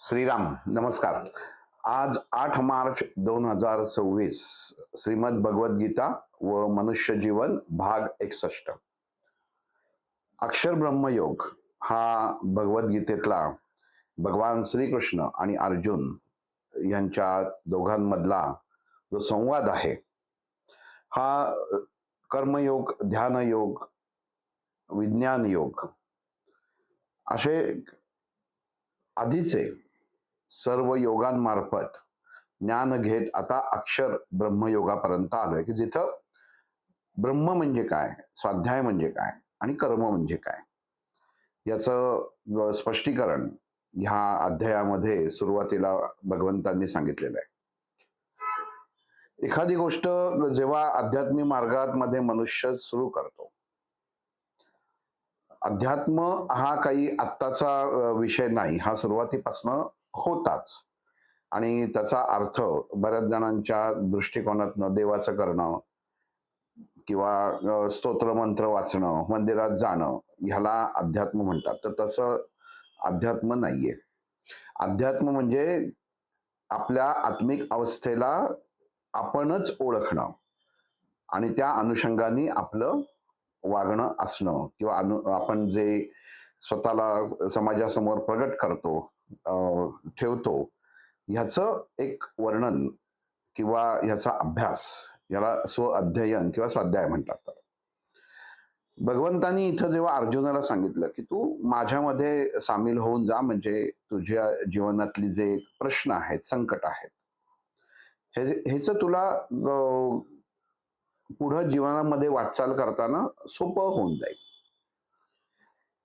श्रीराम नमस्कार. आज 8 मार्च 2026 श्रीमद भगवद्गीता व मनुष्य जीवन भाग 61. अक्षर ब्रह्मयोग हा भगवद्गीतेतला भगवान श्रीकृष्ण आणि अर्जुन यांच्या दोघांमधला जो संवाद आहे हा कर्मयोग, ध्यानयोग, विज्ञान योग असे आधीचे सर्व योगांमार्फत ज्ञान घेत आता अक्षर ब्रह्मयोगापर्यंत आलोय की जिथं ब्रह्म म्हणजे काय, स्वाध्याय म्हणजे काय आणि कर्म म्हणजे काय याचं स्पष्टीकरण ह्या अध्यायामध्ये सुरुवातीला भगवंतांनी सांगितलेलं आहे. एखादी गोष्ट जेव्हा आध्यात्मिक मार्गामध्ये मनुष्य सुरू करतो, अध्यात्म हा काही आत्ताचा विषय नाही, हा सुरुवातीपासून होताच आणि त्याचा अर्थ बऱ्याच जणांच्या दृष्टिकोनातनं देवाचं करणं किंवा स्तोत्र मंत्र वाचणं, मंदिरात जाणं ह्याला अध्यात्म म्हणतात. तर तसं अध्यात्म नाहीये. अध्यात्म म्हणजे आपल्या आत्मिक अवस्थेला आपणच ओळखणं आणि त्या अनुषंगाने आपलं वागणं असणं किंवा आपण जे स्वतःला समाजासमोर प्रगट करतो, ठेवतो, ह्याचं एक वर्णन किंवा ह्याचा अभ्यास, याला स्वअध्ययन किंवा स्वाध्याय म्हणतात. भगवंतांनी इथं जेव्हा अर्जुनाला सांगितलं की तू माझ्यामध्ये सामील होऊन जा, म्हणजे तुझ्या जीवनातली जे प्रश्न आहेत, संकट आहेत, ह्याच तुला पुढं जीवनामध्ये वाटचाल करताना सोपं होऊन जाईल.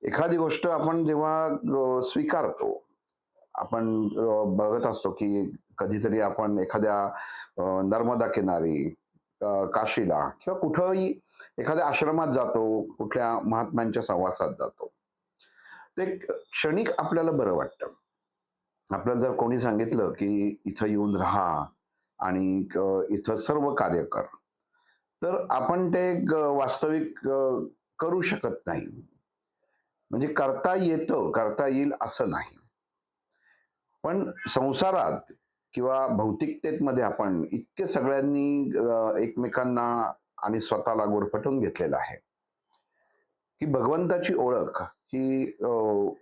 एखादी गोष्ट आपण जेव्हा स्वीकारतो, आपण बघत असतो की कधीतरी आपण एखाद्या नर्मदा किनारी, काशीला किंवा कुठंही एखाद्या आश्रमात जातो, कुठल्या महात्म्यांच्या सहवासात जातो, ते क्षणिक आपल्याला बरं वाटतं. आपल्याला जर कोणी सांगितलं की इथं येऊन राहा आणि इथं सर्व कार्य कर, तर आपण ते वास्तविक करू शकत नाही. म्हणजे करता येतं, करता येईल असं नाही. पण संसारात किंवा भौतिकतेमध्ये आपण इतके सगळ्यांनी एकमेकांना आणि स्वतःला गुरफटून घेतलेलं आहे की भगवंताची ओळख ही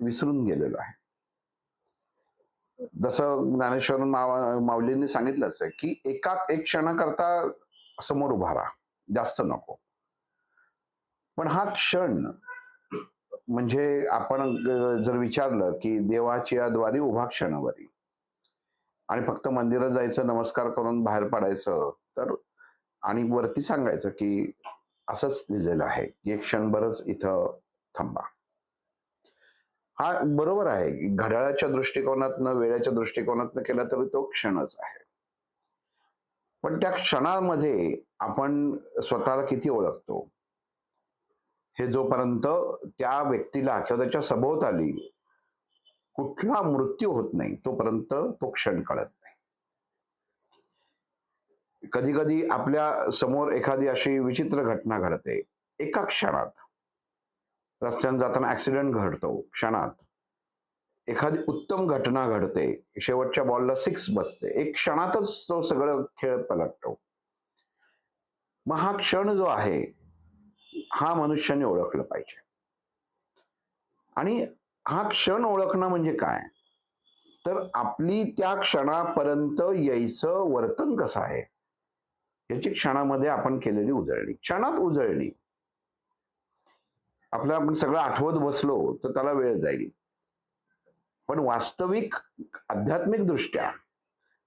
विसरून गेलेलो आहे. जसं ज्ञानेश्वर माऊलींनी सांगितलंच आहे की एक क्षणाकरता समोर उभा राहा, जास्त नको. पण हा क्षण म्हणजे आपण जर विचारलं की देवाची द्वारी उभा क्षणवरी, आणि फक्त मंदिरात जायचं, नमस्कार करून बाहेर पडायचं, तर आणि वरती सांगायचं की असंच लिहिलेलं आहे की एक क्षणभरच इथं थांबा. हा बरोबर आहे की घड्याळाच्या दृष्टिकोनातनं, वेळेच्या दृष्टिकोनातनं केला तरी तो क्षणच आहे. पण त्या क्षणामध्ये आपण स्वतःला किती ओळखतो हे जोपर्यंत त्या व्यक्तीला किंवा त्याच्या सभोवताली कुठला मृत्यू होत नाही तोपर्यंत तो क्षण कळत नाही. कधी कधी आपल्या समोर एखादी अशी विचित्र घटना घडते, एका क्षणात रस्त्याने जाताना ऍक्सिडेंट घडतो, क्षणात एखादी उत्तम घटना घडते, शेवटच्या बॉलला 6 बसते, एक क्षणातच तो सगळं खेळ पलटतो. मग हा क्षण जो आहे हा मनुष्याने ओळखलं पाहिजे. आणि हा क्षण ओळखणं म्हणजे काय, तर आपली त्या क्षणापर्यंत यायचं वर्तन कसं आहे याची क्षणामध्ये आपण केलेली उजळणी, क्षणात उजळणी. आपण सगळं आठवत बसलो तर त्याला वेळ जाईल. पण वास्तविक आध्यात्मिक दृष्ट्या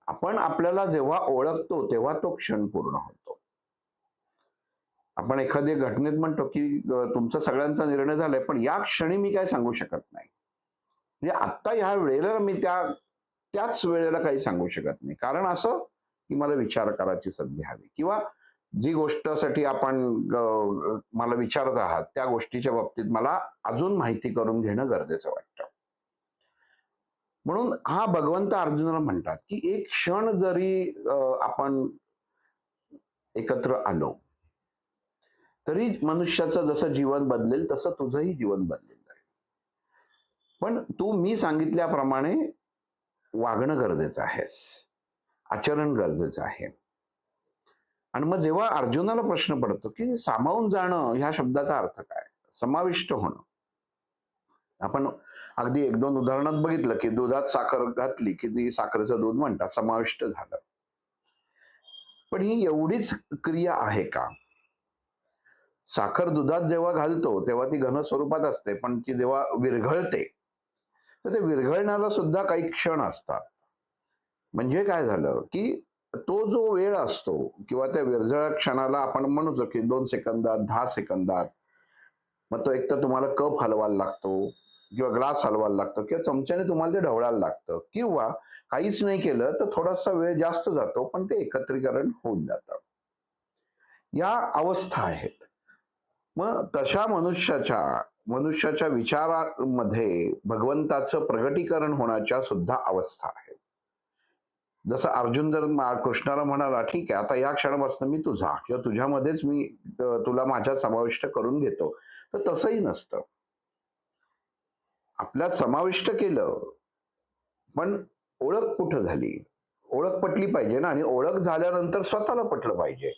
आपण आपल्याला जेव्हा ओळखतो तेव्हा तो क्षण पूर्ण होतो. आपण एखाद्या घटनेत म्हणतो की तुमचा सगळ्यांचा निर्णय झालाय, पण या क्षणी मी काय सांगू शकत नाही. म्हणजे आत्ता ह्या वेळेला मी त्याच वेळेला काही सांगू शकत नाही. कारण असं की मला विचार करायची संधी हवी, किंवा जी गोष्टीसाठी आपण मला विचारत आहात त्या गोष्टीच्या बाबतीत मला अजून माहिती करून घेणं गरजेचं वाटतं. म्हणून हा भगवंत अर्जुनाला म्हणतात की एक क्षण जरी आपण एकत्र आलो तरी मनुष्याचं जसं जीवन बदलेल तसं तुझंही जीवन बदलेल जाईल. पण तू मी सांगितल्याप्रमाणे वागणं गरजेचं आहे, आचरण गरजेचं आहे. आणि मग जेव्हा अर्जुनाला प्रश्न पडतो की सामावून जाणं ह्या शब्दाचा अर्थ काय, समाविष्ट होणं. आपण अगदी एक दोन उदाहरणात बघितलं की दुधात साखर घातली की ती साखरेचं दूध म्हणतात, समाविष्ट झालं. पण ही एवढीच क्रिया आहे का? साखर दुधात जेव्हा घालतो तेव्हा ती घन स्वरूपात असते, पण ती जेव्हा विरघळते तर ते विरघळण्याला सुद्धा काही क्षण असतात. म्हणजे काय झालं की तो जो वेळ असतो किंवा त्या विरजळ क्षणाला आपण म्हणू की 2 सेकंदात, 10 सेकंदात, मग तो एक तर तुम्हाला कप हलवायला लागतो किंवा ग्लास हलवायला लागतो किंवा चमच्याने तुम्हाला ते ढवळायला लागतं, किंवा काहीच नाही केलं तर थोडासा वेळ जास्त जातो, पण ते एकत्रीकरण होऊन जातं. या अवस्था आहेत. मग तशा मनुष्याच्या विचारामध्ये भगवंताचं प्रगटीकरण होण्याच्या सुद्धा अवस्था आहेत. जसं अर्जुन जर कृष्णाला म्हणाला, ठीक आहे आता या क्षणापासून मी तुझा किंवा तुझ्यामध्येच मी तुला माझ्यात समाविष्ट करून घेतो, तर तसंही नसतं. आपल्यात समाविष्ट केलं, पण ओळख कुठं झाली? ओळख पटली पाहिजे ना, आणि ओळख झाल्यानंतर स्वतःला पटलं पाहिजे.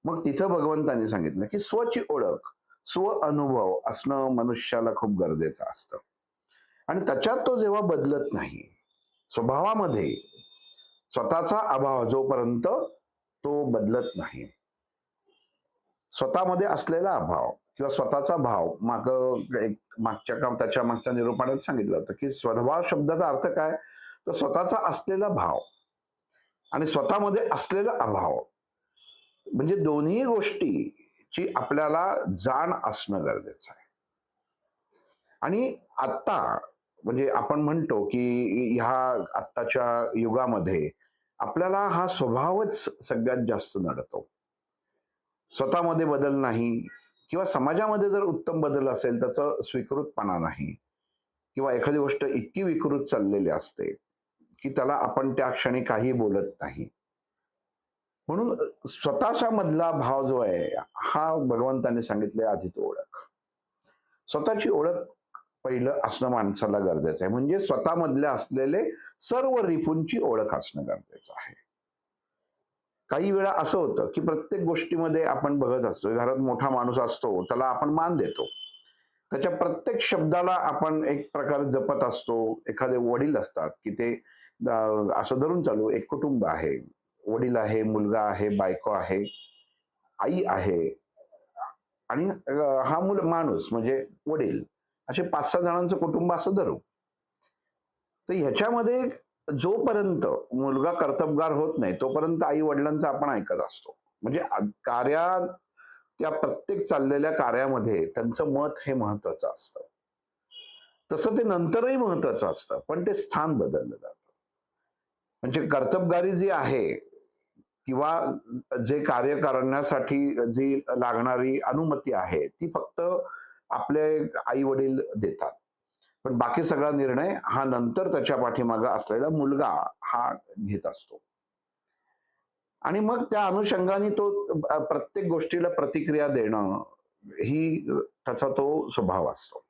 मग तिथं भगवंतांनी सांगितलं की स्वची ओळख, स्व अनुभव असणं मनुष्याला खूप गरजेचं असतं. आणि त्याच्यात तो जेव्हा बदलत नाही, स्वभावामध्ये स्वतःचा अभाव जोपर्यंत तो बदलत नाही, स्वतःमध्ये असलेला अभाव किंवा स्वतःचा भाव, त्याच्या मागच्या निरूपणात सांगितलं होतं की स्वभाव शब्दाचा अर्थ काय, तर स्वतःचा असलेला भाव आणि स्वतःमध्ये असलेला अभाव, म्हणजे दोन्ही गोष्टीची आपल्याला जाण असणं गरजेचं आहे. आणि आता म्हणजे आपण म्हणतो की ह्या आत्ताच्या युगामध्ये आपल्याला हा स्वभावच सगळ्यात जास्त नडतो. स्वतःमध्ये बदल नाही, किंवा समाजामध्ये जर उत्तम बदल असेल त्याचं स्वीकृतपणा नाही, किंवा एखादी गोष्ट इतकी विकृत चाललेली असते की त्याला आपण त्या क्षणी काही बोलत नाही. म्हणून स्वतःच्या मधला भाव जो आहे हा भगवंतांनी सांगितले आधी तो ओळख. स्वतःची ओळख पहिलं असणं माणसाला गरजेचं आहे. म्हणजे स्वतःमधले असलेले सर्व रिपूंची ओळख असणं गरजेचं आहे. काही वेळा असं होतं की प्रत्येक गोष्टीमध्ये आपण बघत असतो, घरात मोठा माणूस असतो त्याला आपण मान देतो, त्याच्या प्रत्येक शब्दाला आपण एक प्रकारे जपत असतो. एखादे वडील असतात की ते असं धरून चालू, एक कुटुंब आहे, वडील आहे, मुलगा आहे, बायको आहे, आई आहे, आणि हा माणूस म्हणजे वडील, असे 5-6 जणांचं कुटुंब असं धरू. तर ह्याच्यामध्ये जोपर्यंत मुलगा कर्तबगार होत नाही तोपर्यंत आई वडिलांचं आपण ऐकत असतो. म्हणजे कार्यात, त्या प्रत्येक चाललेल्या कार्यामध्ये त्यांचं मत हे महत्वाचं असतं. तसं ते नंतरही महत्वाचं असतं, पण ते स्थान बदललं जातं. म्हणजे कर्तबगारी जी आहे किंवा जे कार्य करण्यासाठी जी लागणारी अनुमती आहे ती फक्त आपले आई वडील देतात, पण बाकी सगळा निर्णय हा नंतर त्याच्या पाठीमागे असलेला मुलगा हा घेत असतो. आणि मग त्या अनुषंगाने तो प्रत्येक गोष्टीला प्रतिक्रिया देणं ही त्याचा तो स्वभाव असतो.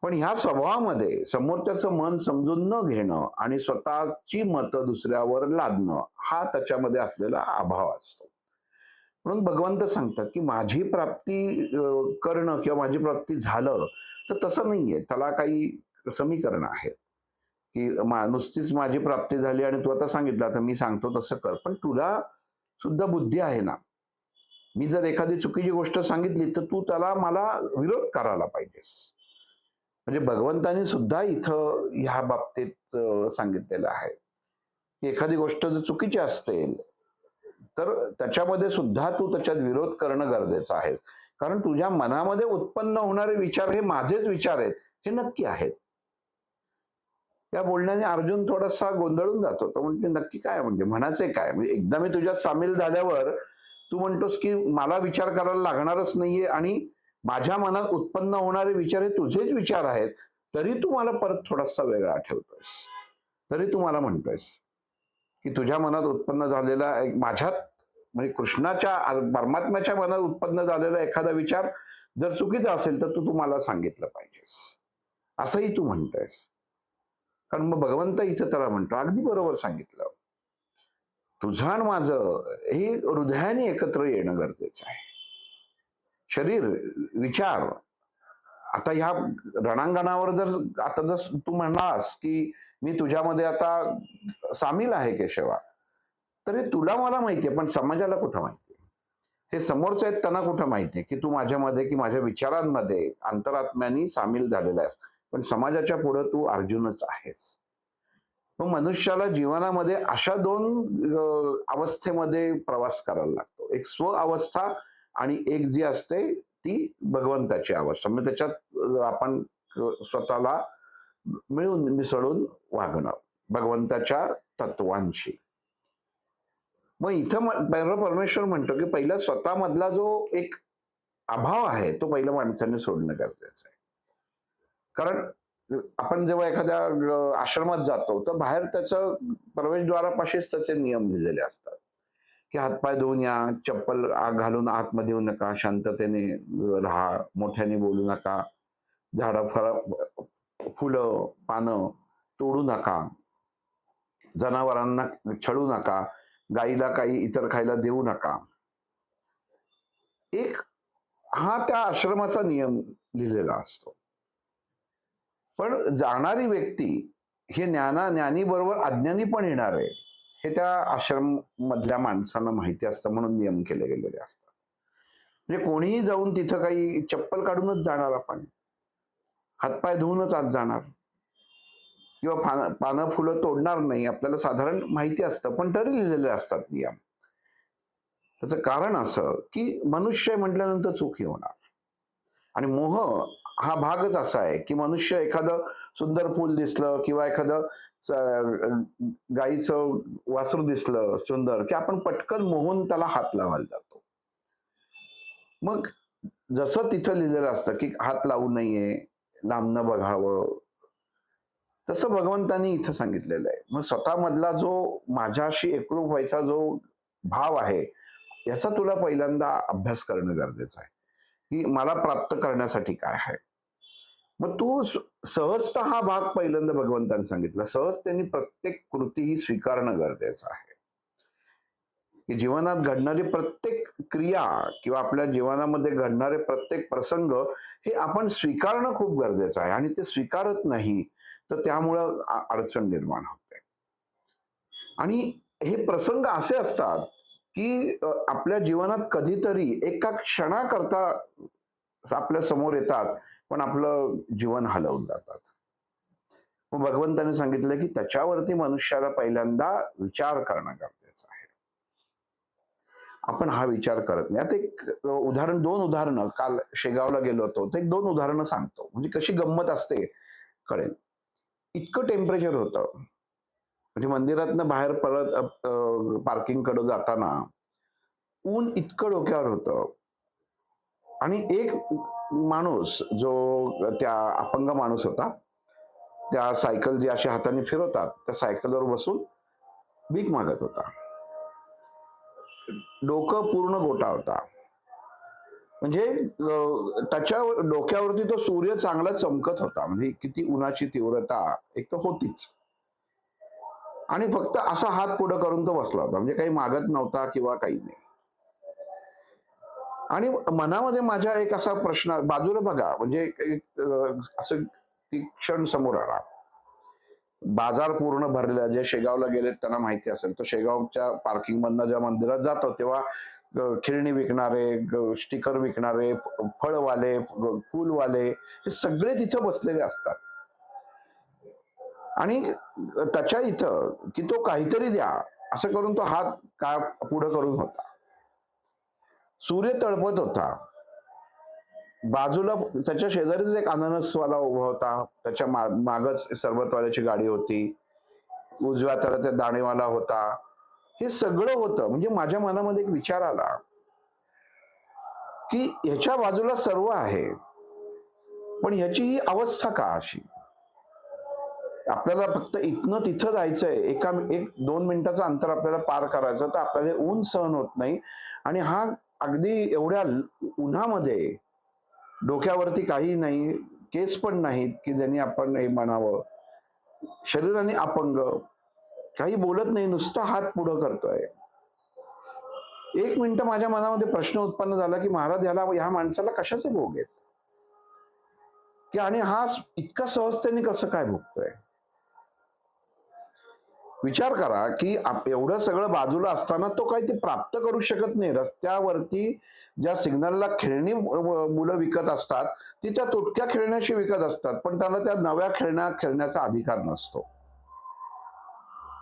पण ह्या स्वभावामध्ये समोरच्याचं मन समजून न घेणं आणि स्वतःची मतं दुसऱ्यावर लादणं हा त्याच्यामध्ये असलेला अभाव असतो. म्हणून भगवंत सांगतात की माझी प्राप्ती करणं किंवा माझी प्राप्ती झालं, तर तसं नाहीये. त्याला काही समीकरण आहेत की नुसतीच माझी प्राप्ती झाली आणि तू आता सांगितलं तर मी सांगतो तसं कर, पण तुला सुद्धा बुद्धी आहे ना. मी जर एखादी चुकीची गोष्ट सांगितली तर तू त्याला मला विरोध करायला पाहिजेस. म्हणजे भगवंतांनी सुद्धा इथं ह्या बाबतीत सांगितलेलं आहे की एखादी गोष्ट जर चुकीची असते तर त्याच्यामध्ये सुद्धा तू त्याच्यात विरोध करणं गरजेचं आहे. कारण तुझ्या मनामध्ये उत्पन्न होणारे विचार हे माझेच विचार आहेत हे नक्की आहेत. त्या बोलण्याने अर्जुन थोडासा गोंधळून जातो. तो म्हणजे नक्की काय, म्हणजे म्हणायचंय काय? म्हणजे एकदा मी तुझ्यात सामील झाल्यावर तू म्हणतोस की मला विचार करायला लागणारच नाहीये आणि माझ्या मनात उत्पन्न होणारे विचार हे तुझेच विचार आहेत, तरी तू मला परत थोडासा वेगळा ठेवतोयस. तरी तू मला म्हणतोयस की तुझ्या मनात उत्पन्न झालेला एक माझ्यात, म्हणजे कृष्णाच्या परमात्म्याच्या मनात उत्पन्न झालेला एखादा विचार जर चुकीचा असेल तर तू मला सांगितलं पाहिजेस, असंही तू म्हणतोयस. कारण मग भगवंत इथं त्याला म्हणतो, अगदी बरोबर सांगितलं. तुझं आणि माझं हे हृदयाने एकत्र येणं गरजेचं आहे. शरीर, विचार, आता ह्या रणांगणावर जर आता जर तू म्हणलास की मी तुझ्यामध्ये आता सामील आहे केशवा, तर हे तुला मला माहितीये, पण समाजाला कुठं माहितीये? हे समोरचे आहेत त्यांना कुठं माहितीये की तू माझ्यामध्ये की माझ्या विचारांमध्ये अंतरात्म्याने सामील झालेला आहेस, पण समाजाच्या पुढे तू अर्जुनच आहेस. मग मनुष्याला जीवनामध्ये अशा दोन अवस्थेमध्ये प्रवास करायला लागतो. एक स्व अवस्था आणि एक जी असते ती भगवंताची अवस्था. म्हणजे त्याच्यात आपण स्वतःला मिळून मिसळून वागणं भगवंताच्या तत्वांशी. मग इथं परमेश्वर म्हणतो की पहिला स्वतःमधला जो एक अभाव आहे तो पहिला माणसाने सोडणं गरजेचं आहे. कारण आपण जेव्हा एखाद्या आश्रमात जातो तर बाहेर त्याचं प्रवेशद्वारापाशीच त्याचे नियम दिलेले असतात की हातपाय धुवून या, चप्पल घालून आतमध्ये येऊ नका, शांततेने राहा, मोठ्याने बोलू नका, झाडं फुलं पानं तोडू नका, जनावरांना छळू नका, गाईला काही इतर खायला देऊ नका. एक हा त्या आश्रमाचा नियम लिहिलेला असतो. पण जाणारी व्यक्ती हे ज्ञानी बरोबर अज्ञानी पण येणार आहे हे त्या आश्रम मधल्या माणसांना माहिती असतं, म्हणून नियम केले गेलेले असतात. म्हणजे कोणीही जाऊन तिथं काही चप्पल काढूनच जाणार, आपण हातपाय धुवूनच आत जाणार किंवा पानं फुलं तोडणार नाही, आपल्याला साधारण माहिती असतं, पण तरी लिहिलेले असतात नियम. त्याचं कारण असं की मनुष्य म्हटल्यानंतर चूक होणार आणि मोह हा भागच असा आहे की मनुष्य एखादं सुंदर फूल दिसलं किंवा एखादं गाईचं वासरू दिसलं सुंदर की आपण पटकन मोहून त्याला हात लावायला जातो. मग जसं तिथं लिहिलेलं असतं की हात लावू नये, लांबनं बघावं, तसं भगवंतांनी इथं सांगितलेलं आहे. मग स्वतःमधला जो माझ्याशी एकरूप व्हायचा जो भाव आहे याचा तुला पहिल्यांदा अभ्यास करणं गरजेचं आहे की मला प्राप्त करण्यासाठी काय आहे. मग तू सहजता हा भाग पहिल्यांदा भगवंतांनी सांगितला. सहज त्यांनी प्रत्येक कृती ही स्वीकारणं गरजेचं आहे की जीवनात घडणारी प्रत्येक क्रिया किंवा आपल्या जीवनामध्ये घडणारे प्रत्येक प्रसंग हे आपण स्वीकारणं खूप गरजेचं आहे आणि ते स्वीकारत नाही तर त्यामुळं अडचण निर्माण होते. आणि हे प्रसंग असे असतात की आपल्या जीवनात कधीतरी एका क्षणाकरता आपल्या समोर येतात पण आपलं जीवन हलवून जातात. मग भगवंताने सांगितलं की त्याच्यावरती मनुष्याला पहिल्यांदा विचार करणं गरजेचं आहे. आपण हा विचार करत नाही. आता एक दोन उदाहरणं, काल शेगावला गेलो होतो तर एक दोन उदाहरणं सांगतो म्हणजे कशी गंमत असते कळेल. इतकं टेम्परेचर होतं म्हणजे मंदिरातनं बाहेर परत पार्किंग कडे जाताना ऊन इतकं डोक्यावर होतं आणि एक माणूस जो त्या अपंग माणूस होता, त्या सायकल जी अशा हाताने फिरवतात त्या सायकलवर बसून भीक मागत होता. डोकं पूर्ण गोटा होता. म्हणजे त्याच्या डोक्यावरती तो सूर्य चांगला चमकत होता. म्हणजे किती उन्हाची तीव्रता एक तर होतीच. आणि फक्त असा हात पुढे करून तो बसला होता, म्हणजे काही मागत नव्हता किंवा काही नाही. आणि मनामध्ये माझ्या एक असा प्रश्न, बाजूला बघा म्हणजे असं ती क्षण समोर आला. बाजार पूर्ण भरलेला, जे शेगावला गेलेत त्यांना माहिती असेल, तो शेगावच्या पार्किंग मधनं ज्या मंदिरात जातो तेव्हा खेळणी विकणारे, स्टिकर विकणारे, फळवाले, फुलवाले हे सगळे तिथं बसलेले असतात. आणि त्याच्या इथं की तो काहीतरी द्या असं करून तो हात काय पुढे करून होता. सूर्य तळपत होता. बाजूला त्याच्या शेजारीच एक अननसवाला उभा होता, त्याच्या मागच सरबतवाल्याची गाडी होती, उजव्या त्या दाणेवाला होता. हे सगळं होतं. म्हणजे माझ्या मनामध्ये एक विचार आला की ह्याच्या बाजूला सर्व आहे पण ह्याची ही अवस्था का अशी. आपल्याला फक्त इथनं तिथं जायचंय, एक 2 मिनिटाचं अंतर आपल्याला पार करायचं तर आपल्याला ऊन सहन होत नाही आणि हा अगदी एवढ्या उन्हामध्ये डोक्यावरती काही नाही, केस पण नाहीत की ज्यांनी आपण हे म्हणावं, शरीराने अपंग, काही बोलत नाही, नुसतं हात पुढं करतोय. एक मिनिट माझ्या मनामध्ये प्रश्न उत्पन्न झाला की महाराज ह्या माणसाला कशाचे भोग आहेत की, आणि हा इतका सहजतेने कसं काय भोगतोय. विचार करा की एवढं सगळं बाजूला असताना तो काही ते प्राप्त करू शकत नाही. रस्त्यावरती ज्या सिग्नलला खेळणी मुलं विकत असतात ती त्या तुटक्या खेळण्याशी विकत असतात, पण त्याला त्या नव्या खेळण्याचा अधिकार नसतो.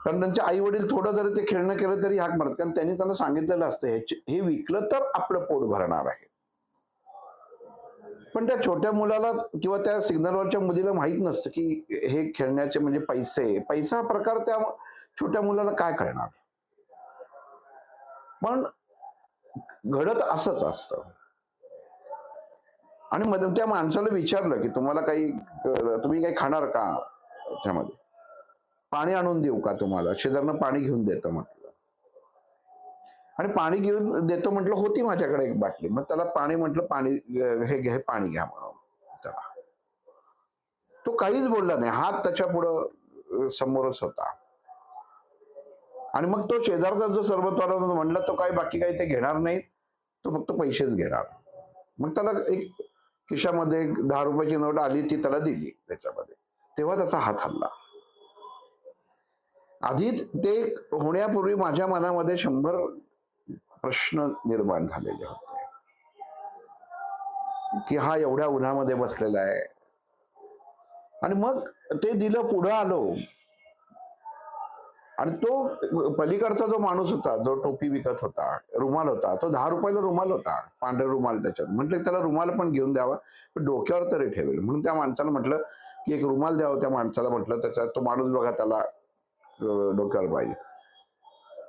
कारण त्यांचे आई वडील थोडं जरी ते खेळणं केलं तरी हाक मारत, कारण त्यांनी त्यांना सांगितलेलं असतं हे विकलं तर आपलं पोट भरणार आहे. पण त्या छोट्या मुलाला किंवा त्या सिग्नलवरच्या मुलीला माहित नसतं की हे खेळण्याचे म्हणजे पैसा प्रकार त्या छोट्या मुलाला काय कळणार. पण घडत असंच असतं. आणि मग त्या माणसाला विचारलं की तुम्ही काही खाणार का, त्यामध्ये पाणी आणून देऊ का तुम्हाला, शेजारनं पाणी घेऊन देतो म्हटलं. आणि पाणी घेऊन देतो म्हटलं, होती माझ्याकडे एक बाटली. मग त्याला पाणी म्हटलं, हे पाणी घ्या म्हणून. त्याला तो काहीच बोलला नाही, हात त्याच्या पुढं समोरच होता. आणि मग तो शेजारचा जो सरबतवाला म्हणला, तो बाकी काही ते घेणार नाही, तो फक्त पैसेच घेणार. मग त्याला एक खिशामध्ये 10 रुपयाची नोट आली, ती त्याला दिली त्याच्यामध्ये. तेव्हा त्याचा हात हल्ला. आधी ते होण्यापूर्वी माझ्या मनामध्ये 100 प्रश्न निर्माण झालेले होते की हा एवढ्या उन्हामध्ये बसलेला आहे. आणि मग ते दिलं, पुढं आलो, आणि तो पलीकडचा जो माणूस होता, जो टोपी विकत होता, रुमाल होता, तो 10 रुपयाला रुमाल होता, पांढरा रुमाल. त्याच्यात म्हटलं त्याला रुमाल पण घेऊन द्यावा, पण डोक्यावर तरी ठेवेल. म्हणून त्या माणसाला म्हटलं की एक रुमाल द्यावं. त्या माणसाला म्हटलं, त्याचा तो माणूस बघा, त्याला डोक्यावर पाहिजे.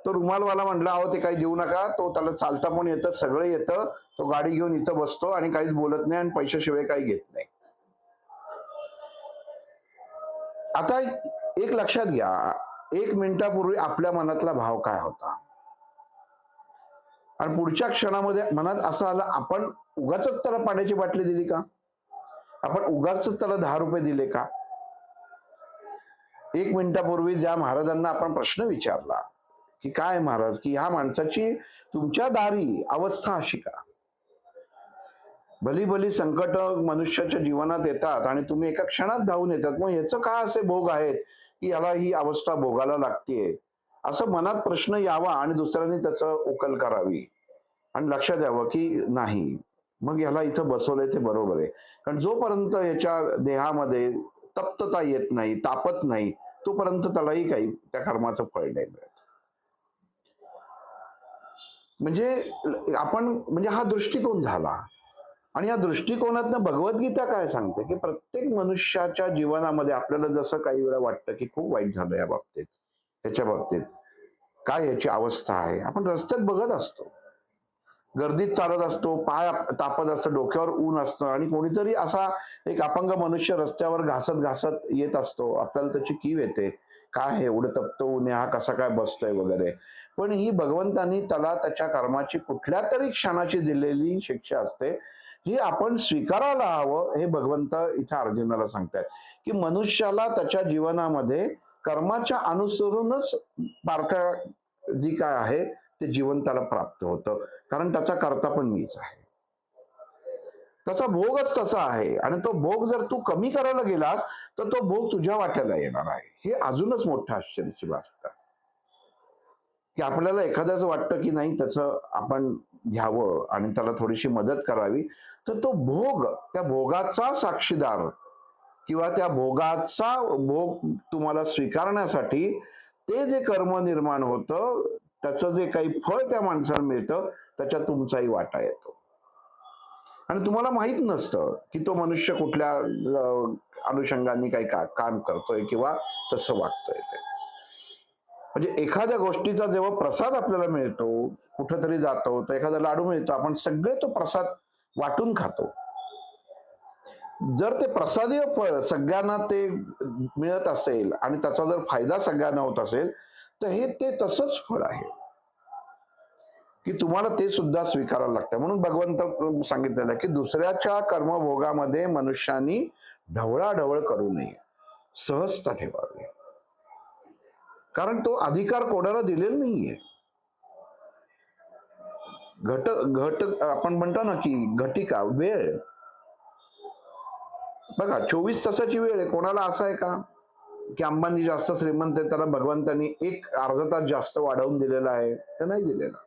तो रुमालवाला म्हटला, अहो ते काही देऊ नका, तो त्याला चालता पण येतं, सगळं येतं, तो गाडी घेऊन इथं बसतो आणि काहीच बोलत नाही आणि पैशाशिवाय काही घेत नाही. आता एक लक्षात घ्या, 1 मिनिटापूर्वी आपल्या मनातला भाव काय होता, आणि पुढच्या क्षणामध्ये मनात असं आलं, आपण उगाच त्याला पाण्याची बाटली दिली का, आपण उगाच त्याला 10 रुपये दिले का. 1 मिनिटापूर्वी ज्या महाराजांना आपण प्रश्न विचारला की काय महाराज, की ह्या माणसाची तुमच्या दारी अवस्था अशी का. भली संकट मनुष्याच्या जीवनात येतात आणि तुम्ही एका क्षणात धावून येतात, मग ह्याचं काय असे भोग आहेत की याला ही अवस्था भोगायला लागतेय, असं मनात प्रश्न यावा आणि दुसऱ्यांनी त्याचं उकल करावी आणि लक्षात यावं की नाही, मग याला इथं बसवलंय ते बरोबर आहे. कारण जोपर्यंत याच्या देहामध्ये तप्तता येत नाही, तापत नाही, तोपर्यंत त्यालाही काही त्या कर्माचं फळ नाही मिळत. म्हणजे हा दृष्टिकोन झाला. आणि या दृष्टिकोनातनं भगवद्गीता काय सांगते की प्रत्येक मनुष्याच्या जीवनामध्ये आपल्याला जसं काही वेळा वाटतं की खूप वाईट झालं या बाबतीत, ह्याच्या बाबतीत काय याची अवस्था आहे, आपण रस्त्यात बघत असतो, गर्दीत चालत असतो, पाय तापत असतं, डोक्यावर ऊन असतं, आणि कोणीतरी असा एक अपंग मनुष्य रस्त्यावर घासत येत असतो, आपल्याला त्याची कीव येते, काय हे एवढं तप्त ऊन, हा कसा काय बसतोय वगैरे. पण ही भगवंतांनी त्याला त्याच्या कर्माची कुठल्या तरी क्षणाची दिलेली शिक्षा असते, ही आपण स्वीकारायला हवं. हे भगवंत इथे अर्जुनाला सांगतायत की मनुष्याला त्याच्या जीवनामध्ये कर्माच्या अनुसरूनच पार्थ जी काय आहे ते जीवन त्याला प्राप्त होतं, कारण त्याचा कर्ता पण मीच आहे, त्याचा भोगच तसा आहे. आणि तो भोग जर तू कमी करायला गेलास तर तो भोग तुझ्या वाट्याला येणार आहे. हे अजूनच मोठं आश्चर्याची गोष्ट आहे की आपल्याला एखाद्याचं वाटतं की नाही त्याचं आपण घ्यावं आणि त्याला थोडीशी मदत करावी, तर तो भोग, त्या भोगाचा साक्षीदार किंवा त्या भोगाचा भोग तुम्हाला स्वीकारण्यासाठी ते जे कर्म निर्माण होतं, त्याचं जे काही फळ त्या माणसाला मिळतं, त्याच्यात तुमचाही वाटा येतो. आणि तुम्हाला माहित नसतं की तो मनुष्य कुठल्या अनुषंगाने काही काम करतोय किंवा तसं वागतोय ते. म्हणजे एखाद्या गोष्टीचा जेव्हा प्रसाद आपल्याला मिळतो, कुठंतरी जातो, तो एखादा लाडू मिळतो, आपण सगळे तो प्रसाद वाटून खातो. जर ते प्रसादीय फळ सगळ्यांना ते मिळत असेल आणि त्याचा जर फायदा सगळ्यांना होत असेल, तर हे ते तसंच फळ आहे की तुम्हाला ते सुद्धा स्वीकारावं लागतं. म्हणून भगवंत सांगितलेलं आहे की दुसऱ्याच्या कर्मभोगामध्ये मनुष्यानी ढवळाढवळ करू नये, सहजता ठेवावी. कारण तो अधिकार कोणाला दिलेला नाहीये. घट घट आपण म्हणतो ना की घटिका वेळ, बघा 24 तासाची वेळ आहे. कोणाला असं आहे का की अंबानी जास्त श्रीमंत आहे त्याला भगवंतांनी एक अर्धा तास जास्त वाढवून दिलेला आहे? तर नाही दिलेला.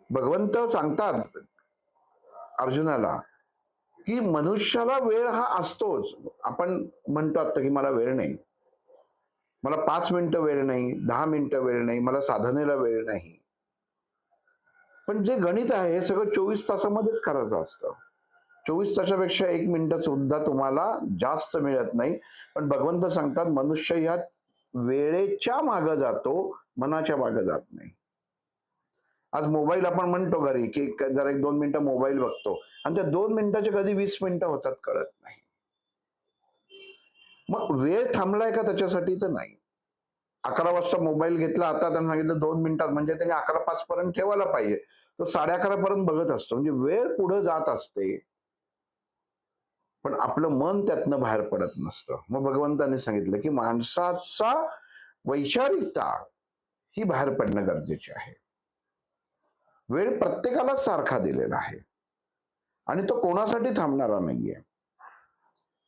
भगवंत सांगतात अर्जुनाला की मनुष्याला वेळ हा असतोच. आपण म्हणतो आता की मला वेळ नाही, मला 5 मिनिटं वेळ नाही, 10 मिनिटं वेळ नाही, मला साधनेला वेळ नाही. पण जे गणित आहे हे सगळं 24 तासामध्येच करायचं असतं. 24 तासापेक्षा 1 मिनिट सुद्धा तुम्हाला जास्त मिळत नाही. पण भगवंत सांगतात मनुष्य या वेळेच्या मागे जातो, मनाच्या मागे जात नाही. आज मोबाईल आपण म्हणतो घरी की जरा 1-2 मिनिटं मोबाईल बघतो आणि त्या 2 मिनिटाचे कधी 20 मिनिटं होतात कळत नाही. मग वेळ थांबलाय का त्याच्यासाठी? तर नाही. 11 वाजता मोबाईल घेतला हातात आणि सांगितलं 2 मिनिटात, म्हणजे त्याने 11:05 पर्यंत ठेवायला पाहिजे. तो 11:30 पर्यंत बघत असतो. म्हणजे वेळ पुढे जात असते, पण आपलं मन त्यातनं बाहेर पडत नसतं. मग भगवंतांनी सांगितलं की माणसाचा वैचारिकता ही बाहेर पडणं गरजेचे आहे. वेळ प्रत्येकालाच सारखा दिलेला आहे आणि तो कोणासाठी थांबणारा नाहीये.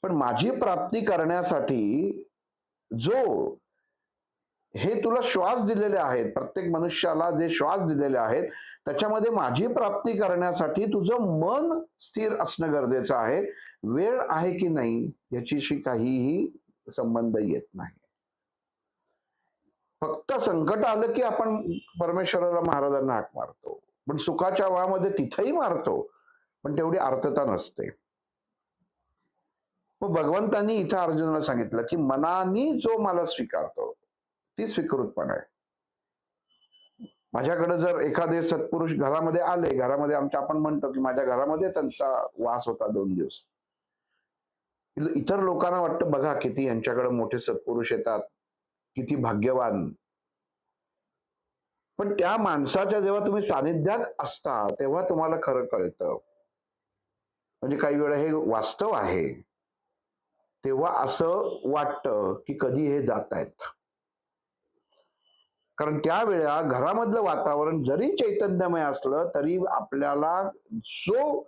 पण माझी प्राप्ती करण्यासाठी जो हे तुला श्वास दिलेले आहेत, प्रत्येक मनुष्याला जे श्वास दिलेले आहेत त्याच्यामध्ये माझी प्राप्ती करण्यासाठी तुझं मन स्थिर असणं गरजेचं आहे. वेळ आहे की नाही याच्याशी काहीही संबंध येत नाही. फक्त संकट आलं की आपण परमेश्वराला महाराजांना हाक मारतो, पण सुखाच्या वेळामध्ये तिथेही मारतो, पण तेवढी अर्थता नसते. मग भगवंतांनी इथं अर्जुनाला सांगितलं की मनानी जो मला स्वीकारतो ती स्वीकृतपणा आहे. माझ्याकडे जर एखादे सत्पुरुष घरामध्ये आले, घरामध्ये आमच्या आपण म्हणतो की माझ्या घरामध्ये त्यांचा वास होता 2 दिवस, इतर लोकांना वाटतं बघा किती यांच्याकडे मोठे सत्पुरुष येतात, किती भाग्यवान. पण त्या माणसाच्या जेव्हा तुम्ही सानिध्यात असता तेव्हा तुम्हाला खरं कळतं. म्हणजे काही वेळा हे वास्तव आहे, तेव्हा असं वाटतं की कधी हे जात आहेत. कारण त्यावेळेला घरामधलं वातावरण जरी चैतन्यमय असलं तरी आपल्याला जो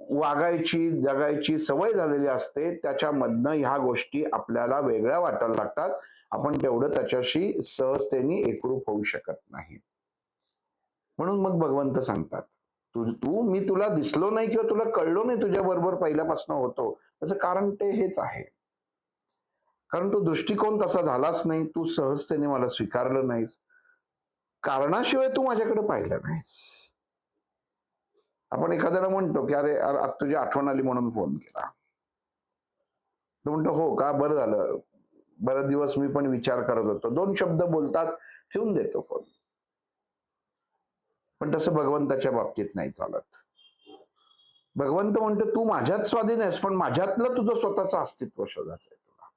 वागायची जगायची सवय झालेली असते त्याच्यामधनं ह्या गोष्टी आपल्याला वेगळ्या वाटायला लागतात. आपण तेवढं त्याच्याशी सहजतेने एकरूप होऊ शकत नाही. म्हणून मग भगवंत सांगतात तू मी तुला दिसलो नाही किंवा तुला कळलो नाही तुझ्या बरोबर पहिल्यापासून होतो, त्याचं कारण ते हेच आहे. कारण तो दृष्टिकोन तसा झालाच नाही, तू सहजतेने मला स्वीकारलं नाहीस, कारणाशिवाय तू माझ्याकडे पाहिलं नाहीस. आपण एखाद्याला म्हणतो की अरे आज तुझी आठवण आली म्हणून फोन केला. तो म्हणतो हो का, बरं झालं, बरेच दिवस मी पण विचार करत होतो. 2 शब्द बोलतात, ठेवून देतो फोन. पण तसं भगवंताच्या बाबतीत नाही चालत. भगवंत म्हणतो तू माझ्यात स्वाधीन आहेस, पण माझ्यातलं तुझं स्वतःचं अस्तित्व शोधायचं आहे तुला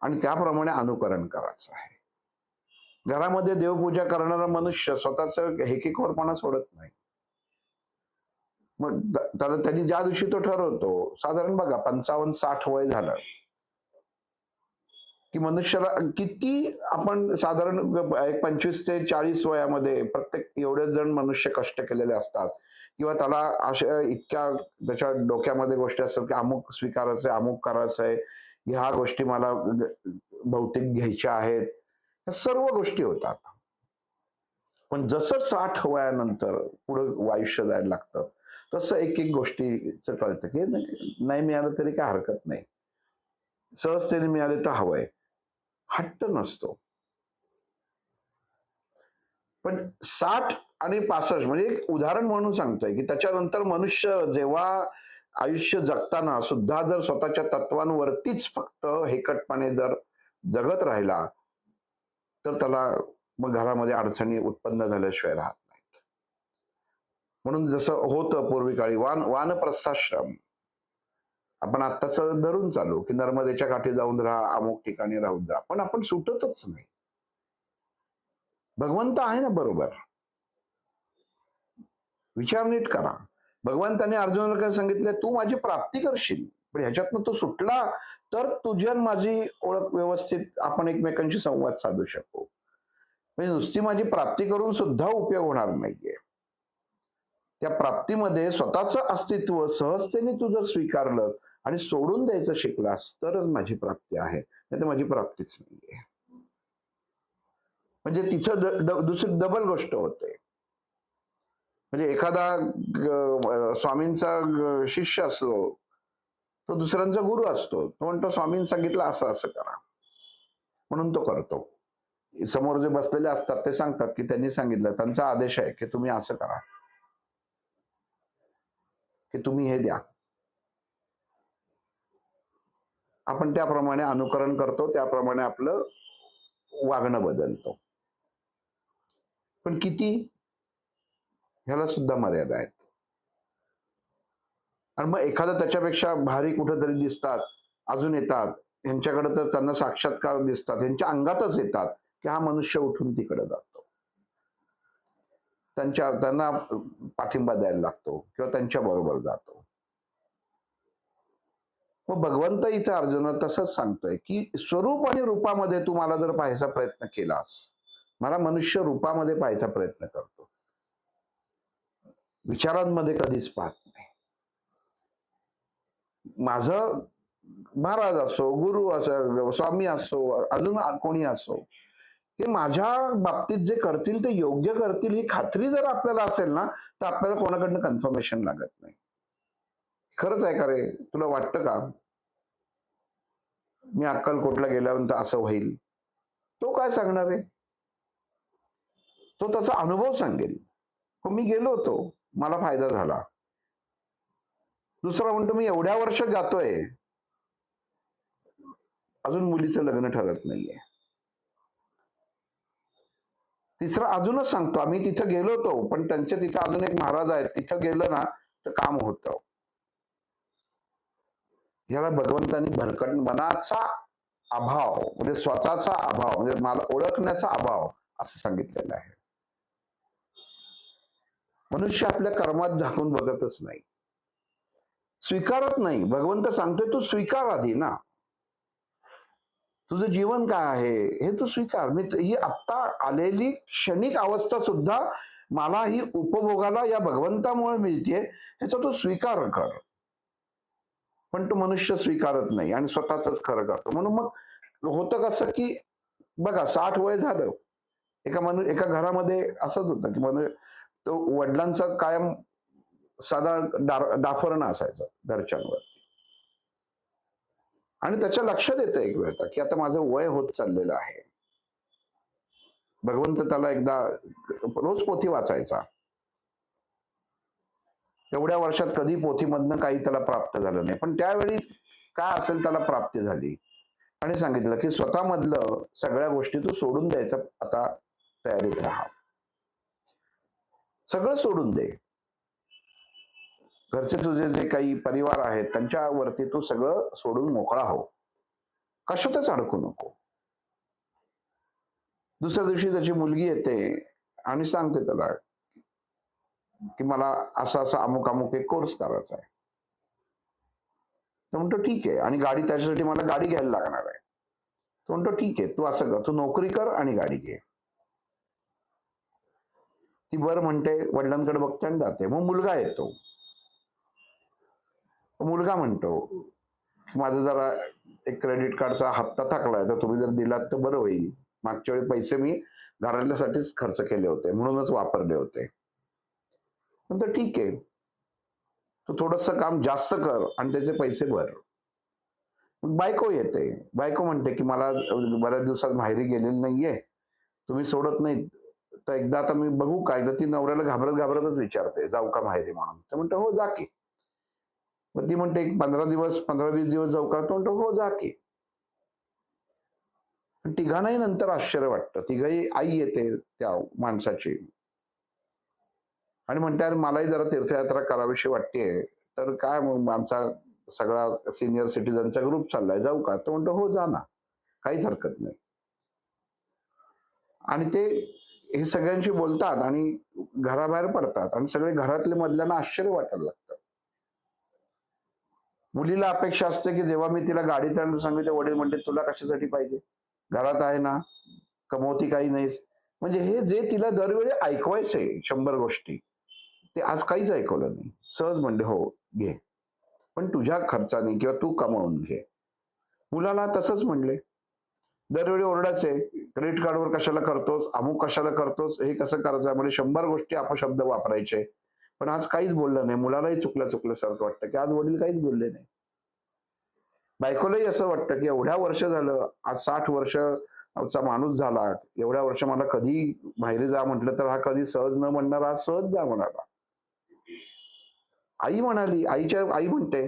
आणि त्याप्रमाणे अनुकरण करायचं आहे. घरामध्ये देवपूजा करणारा मनुष्य स्वतःच हेकेखोरपणा सोडत नाही. मग त्यांनी ज्या दिवशी तो ठरवतो, साधारण बघा 55-60 वय झालं की मनुष्याला किती आपण साधारण 25 ते 40 वयामध्ये प्रत्येक एवढेच जण मनुष्य कष्ट केलेले असतात किंवा त्याला अशा इतक्या त्याच्या डोक्यामध्ये गोष्टी असतात की अमुक स्वीकारायचंय, अमुक करायचंय, ह्या गोष्टी मला भौतिक घ्यायच्या आहेत, ह्या सर्व गोष्टी होतात. पण जसं 60 वयानंतर पुढे आयुष्य जायला लागतं तसं एक गोष्टीचं कळतं की नाही मिळालं तरी काय हरकत नाही, सहजतेने मिळाले तर हवंय, हट्ट नसतो. पण 60 आणि 65 म्हणजे एक उदाहरण म्हणून सांगतोय की त्याच्यानंतर मनुष्य जेव्हा आयुष्य जगताना सुद्धा जर स्वतःच्या तत्वांवरतीच फक्त हेकटपणे जर जगत राहिला तर त्याला मग घरामध्ये अडचणी उत्पन्न झाल्याशिवाय राहत नाहीत. म्हणून जसं होतं पूर्वी काळी वानप्रस्थाश्रम, आपण आत्ताच धरून चालू की नर्मदेच्या काठी जाऊन राहा, अमुक ठिकाणी राहून जा, पण आपण सुटतच नाही. भगवंत आहे ना बरोबर, विचार नीट करा. भगवंताने अर्जुनाला काय सांगितलं, तू माझी प्राप्ती करशील, पण ह्याच्यातनं तो सुटला तर तुझी आणि माझी ओळख व्यवस्थित आपण एकमेकांशी संवाद साधू शकू. म्हणजे नुसती माझी प्राप्ती करून सुद्धा उपयोग होणार नाहीये. त्या प्राप्तीमध्ये स्वतःचं अस्तित्व सहजतेने तू जर स्वीकारलं आणि सोडून द्यायचं शिकलास तरच माझी प्राप्ती आहे, नाही तर माझी प्राप्तीच नाहीये. म्हणजे तिथं दुसरी डबल गोष्ट होते. म्हणजे एखादा स्वामींचा शिष्य असतो, तो दुसऱ्यांचा गुरु असतो. तो म्हणतो स्वामींनी सांगितलं असं असं करा, म्हणून तो करतो. समोर जे बसलेले असतात ते सांगतात की त्यांनी सांगितलं, त्यांचा आदेश आहे की तुम्ही असं करा, की तुम्ही हे द्या. आपण त्याप्रमाणे अनुकरण करतो, त्याप्रमाणे आपलं वागणं बदलतो. पण किती? ह्याला सुद्धा मर्यादा आहेत. आणि मग एखादं त्याच्यापेक्षा भारी कुठेतरी दिसतात, अजून येतात, यांच्याकडे तर त्यांना साक्षात्कार दिसतात, यांच्या अंगातच येतात की हा मनुष्य उठून तिकडे जातो. त्यांना पाठिंबा द्यायला लागतो किंवा त्यांच्या बरोबर जातो. मग भगवंत इथे अर्जुन तसंच सांगतोय की स्वरूप आणि रूपामध्ये तू मला जर पाहायचा प्रयत्न केलास, मला मनुष्य रूपामध्ये पाहायचा प्रयत्न करतो, विचारांमध्ये कधीच पाहत नाही. माझं महाराज असो, गुरु असो, स्वामी असो, अजून कोणी असो, ते माझ्या बाबतीत जे करतील ते योग्य करतील ही खात्री जर आपल्याला असेल ना, तर आपल्याला कोणाकडनं कन्फर्मेशन लागत नाही. खरंच आहे का रे, तुला वाटतं का मी अक्कलकोटला गेल्यानंतर असं होईल? तो काय सांगणार आहे? तो त्याचा अनुभव सांगेल. मी गेलो होतो, मला फायदा झाला. दुसरा म्हणतो मी एवढ्या वर्ष जातोय, अजून मुलीचं लग्न ठरत नाहीये. तिसरा अजूनच सांगतो, आम्ही तिथं गेलो होतो, पण त्यांच्या तिथं अजून एक महाराज आहेत, तिथं गेलं ना तर काम होतं. याला भगवंतांनी भरकट मनाचा अभाव म्हणजे स्वतःचा अभाव म्हणजे मला ओळखण्याचा अभाव असं सांगितलेलं आहे. मनुष्य आपल्या कर्मात झाकून बघतच नाही, स्वीकारत नाही. भगवंत सांगतोय तू स्वीकार आधी ना, तुझं जीवन काय आहे हे तू स्वीकार. मी ही आत्ता आलेली क्षणिक अवस्था सुद्धा मला ही उपभोगाला या भगवंतामुळे मिळते, ह्याचा तू स्वीकार कर. पण तो मनुष्य स्वीकारत नाही आणि स्वतःच खरं करतो. म्हणून मग होतं कसं की बघा 60 वय झालं, एका घरामध्ये असंच होतं की तो वडिलांचा कायम साधा डाफरणं असायचं घरच्यांवर आणि त्याच्या लक्षात येतं एक वेळेला की आता माझं वय होत चाललेलं आहे. भगवंत त्याला एकदा रोज पोथी वाचायचा. एवढ्या वर्षात कधी पोथीमधनं काही त्याला प्राप्त झालं नाही, पण त्यावेळी काय असेल त्याला प्राप्ती झाली आणि सांगितलं की स्वतःमधलं सगळ्या गोष्टी तू सोडून द्यायचं, आता तयारीत राहा, सगळं सोडून दे. घरचे तुझे जे काही परिवार आहेत त्यांच्यावरती तू सगळं सोडून मोकळा हो, कशातच अडकू नको. दुसऱ्या दिवशी त्याची मुलगी येते आणि सांगते त्याला की मला असा असा अमुक अमुक एक कोर्स करायचा आहे. तो म्हणतो ठीक आहे, आणि गाडी त्याच्यासाठी मला गाडी घ्यायला लागणार आहे. तो म्हणतो ठीक आहे, तू असं कर, तू नोकरी कर आणि गाडी घे. ती बरं म्हणते, वडिलांकडे बघते आणि जाते. मग मुलगा येतो. मुलगा म्हणतो की माझं जरा एक क्रेडिट कार्डचा हप्ता थकलाय, तर तुम्ही जर दिलात तर बरं होईल. मागच्या वेळी पैसे मी घरातल्यासाठीच खर्च केले होते, म्हणूनच वापरले होते. म्हणतो ठीक आहे, तू थोडंसं काम जास्त कर आणि त्याचे पैसे भर. बायको येते. बायको म्हणते की मला बऱ्याच दिवसात माहेरी गेलेली नाहीये, तुम्ही सोडत नाही, तर एकदा आता मी बघू काय. तर ती नवऱ्याला घाबरत घाबरतच विचारते जाऊ का माहेरी म्हणून. तर म्हणतो हो जा की. मग ती म्हणते 15-20 दिवस जाऊ का. तो म्हणतो हो जा की. पण तिघांनाही नंतर आश्चर्य वाटतं. तिघही आई येते त्या माणसाची आणि म्हणते अरे मलाही जरा तीर्थयात्रा करावीशी वाटतेय, तर काय मग आमचा सगळा सिनियर सिटीजनचा ग्रुप चाललाय, जाऊ का. तो म्हणतो हो जा ना, काहीच हरकत नाही. आणि ते हे सगळ्यांशी बोलतात आणि घराबाहेर पडतात आणि सगळे घरातले मधल्यांना आश्चर्य वाटायला लागतं. मुलीला अपेक्षा असते की जेव्हा मी तिला गाडी चालवून सांगितलं, वडील म्हणते तुला कशासाठी पाहिजे, घरात आहे ना, कमवती काही नाहीस. म्हणजे हे जे तिला दरवेळी ऐकवायचंय 100 गोष्टी, ते आज काहीच ऐकवलं नाही. सहज म्हणले हो घे, पण तुझ्या खर्चाने किंवा तू कमावून घे. मुलाला तसंच म्हणले. दरवेळी ओरडायचे, क्रेडिट कार्डवर कशाला करतोस, अमुक कशाला करतोस, हे कसं करायचं, म्हणजे 100 गोष्टी अपशब्द वापरायचे. पण आज काहीच बोललं नाही. मुलालाही चुकल्यासारखं वाटतं की आज वडील काहीच बोलले नाही. बायकोलाही असं वाटतं की एवढ्या वर्ष झालं, आज 60 वर्षाचा माणूस झाला, एवढ्या वर्ष मला कधी माहेरी जा म्हटलं तर हा कधी सहज न म्हणणार, आज सहज जा म्हणाला. आई म्हणाली, आई म्हणते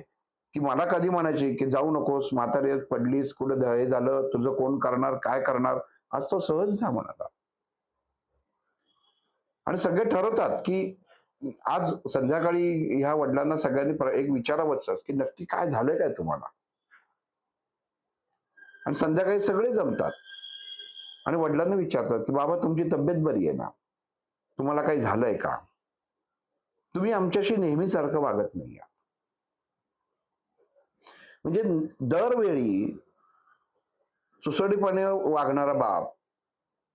की मला कधी म्हणायची की जाऊ नकोस, म्हातारी पडलीस, कुठे हे झालं, तुझं कोण करणार, काय करणार, आज तो सहज जा म्हणाला. आणि सगळे ठरवतात की आज संध्याकाळी ह्या वडिलांना सगळ्यांनी एक विचारावंच की नक्की काय झालंय काय तुम्हाला. आणि संध्याकाळी सगळे जमतात आणि वडिलांना विचारतात की बाबा तुमची तब्येत बरी आहे ना, तुम्हाला काही झालंय का, तुम्ही आमच्याशी नेहमीसारखं वागत नाही. म्हणजे दरवेळी सुसडीपणे वागणारा बाप,